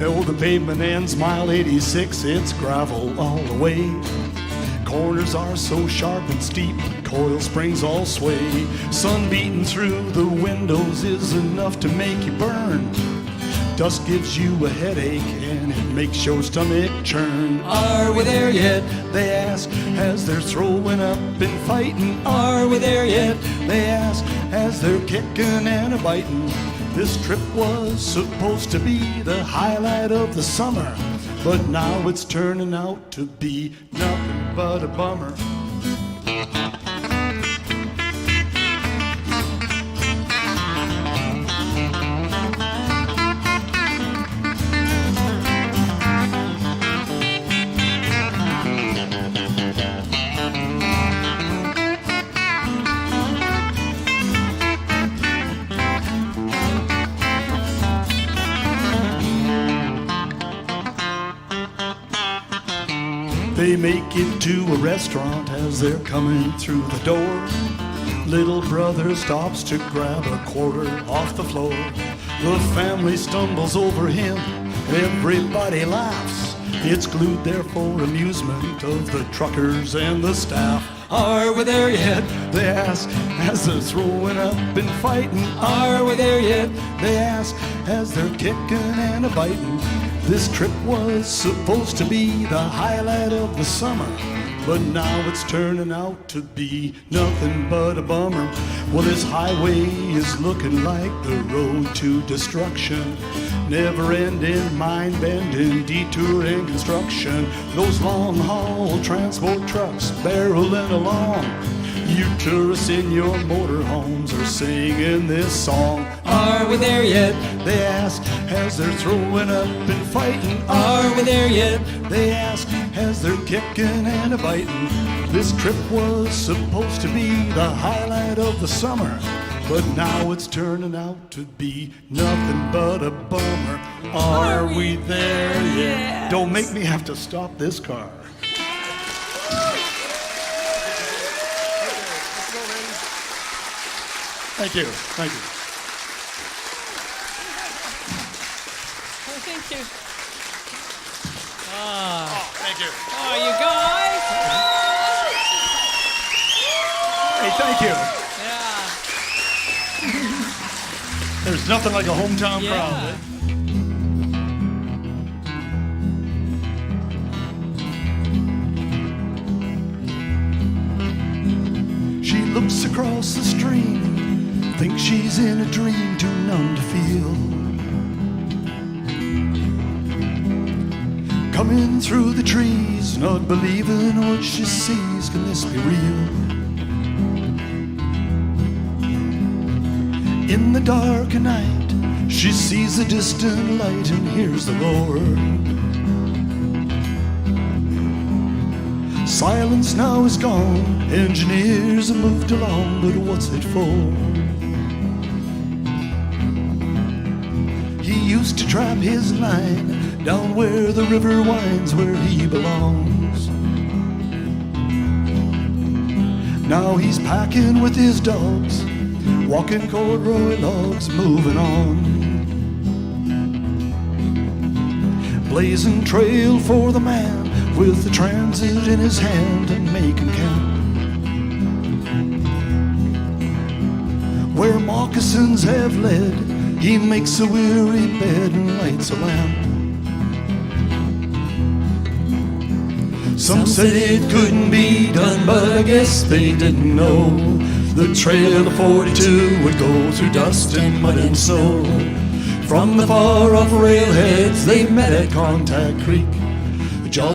Oh, the pavement ends mile 86, it's gravel all the way. Corners are so sharp and steep, coil springs all sway. Sun beating through the windows is enough to make you burn. Dust gives you a headache and it makes your stomach churn. Are we there yet? They ask as they're throwing up and fighting. Are we there yet? They ask as they're kicking and a-biting. This trip was supposed to be the highlight of the summer, but now it's turning out to be nothing but a bummer. They make it to a restaurant as they're coming through the door. Little brother stops to grab a quarter off the floor. The family stumbles over him, everybody laughs. It's glued there for amusement of the truckers and the staff. Are we there yet? They ask as they're throwing up and fighting. Are we there yet? They ask as they're kicking and a-biting. This trip was supposed to be the highlight of the summer, but now it's turning out to be nothing but a bummer. Well, this highway is looking like the road to destruction. Never-ending, mind-bending, detour and construction. Those long-haul transport trucks barreling along. You tourists in your motorhomes are singing this song. Are we there yet? They ask as they're throwing up and fighting. Are we there yet? They ask as they're kicking and a-biting. This trip was supposed to be the highlight of the summer, but now it's turning out to be nothing but a bummer. Are we there yet? Don't make me have to stop this car. Thank you. Thank you. Thank you. Oh, thank you. Oh, you guys. Hey, thank you. Yeah. There's nothing like a hometown crowd. Eh? She looks across the stream, thinks she's in a dream, too numb to feel. Coming through the trees, not believing what she sees. Can this be real? In the dark of night, she sees a distant light and hears the roar. Silence now is gone, engineers have moved along, but what's it for? He used to trap his line down where the river winds, where he belongs. Now he's packing with his dogs, walking corduroy logs, moving on. Blazing trail for the man with the transit in his hand and making camp. Where moccasins have led, he makes a weary bed and lights a lamp. Some said it couldn't be done, but I guess they didn't know the trail of 42 would go through dust and mud and snow. From the far off railheads they met at Contact Creek.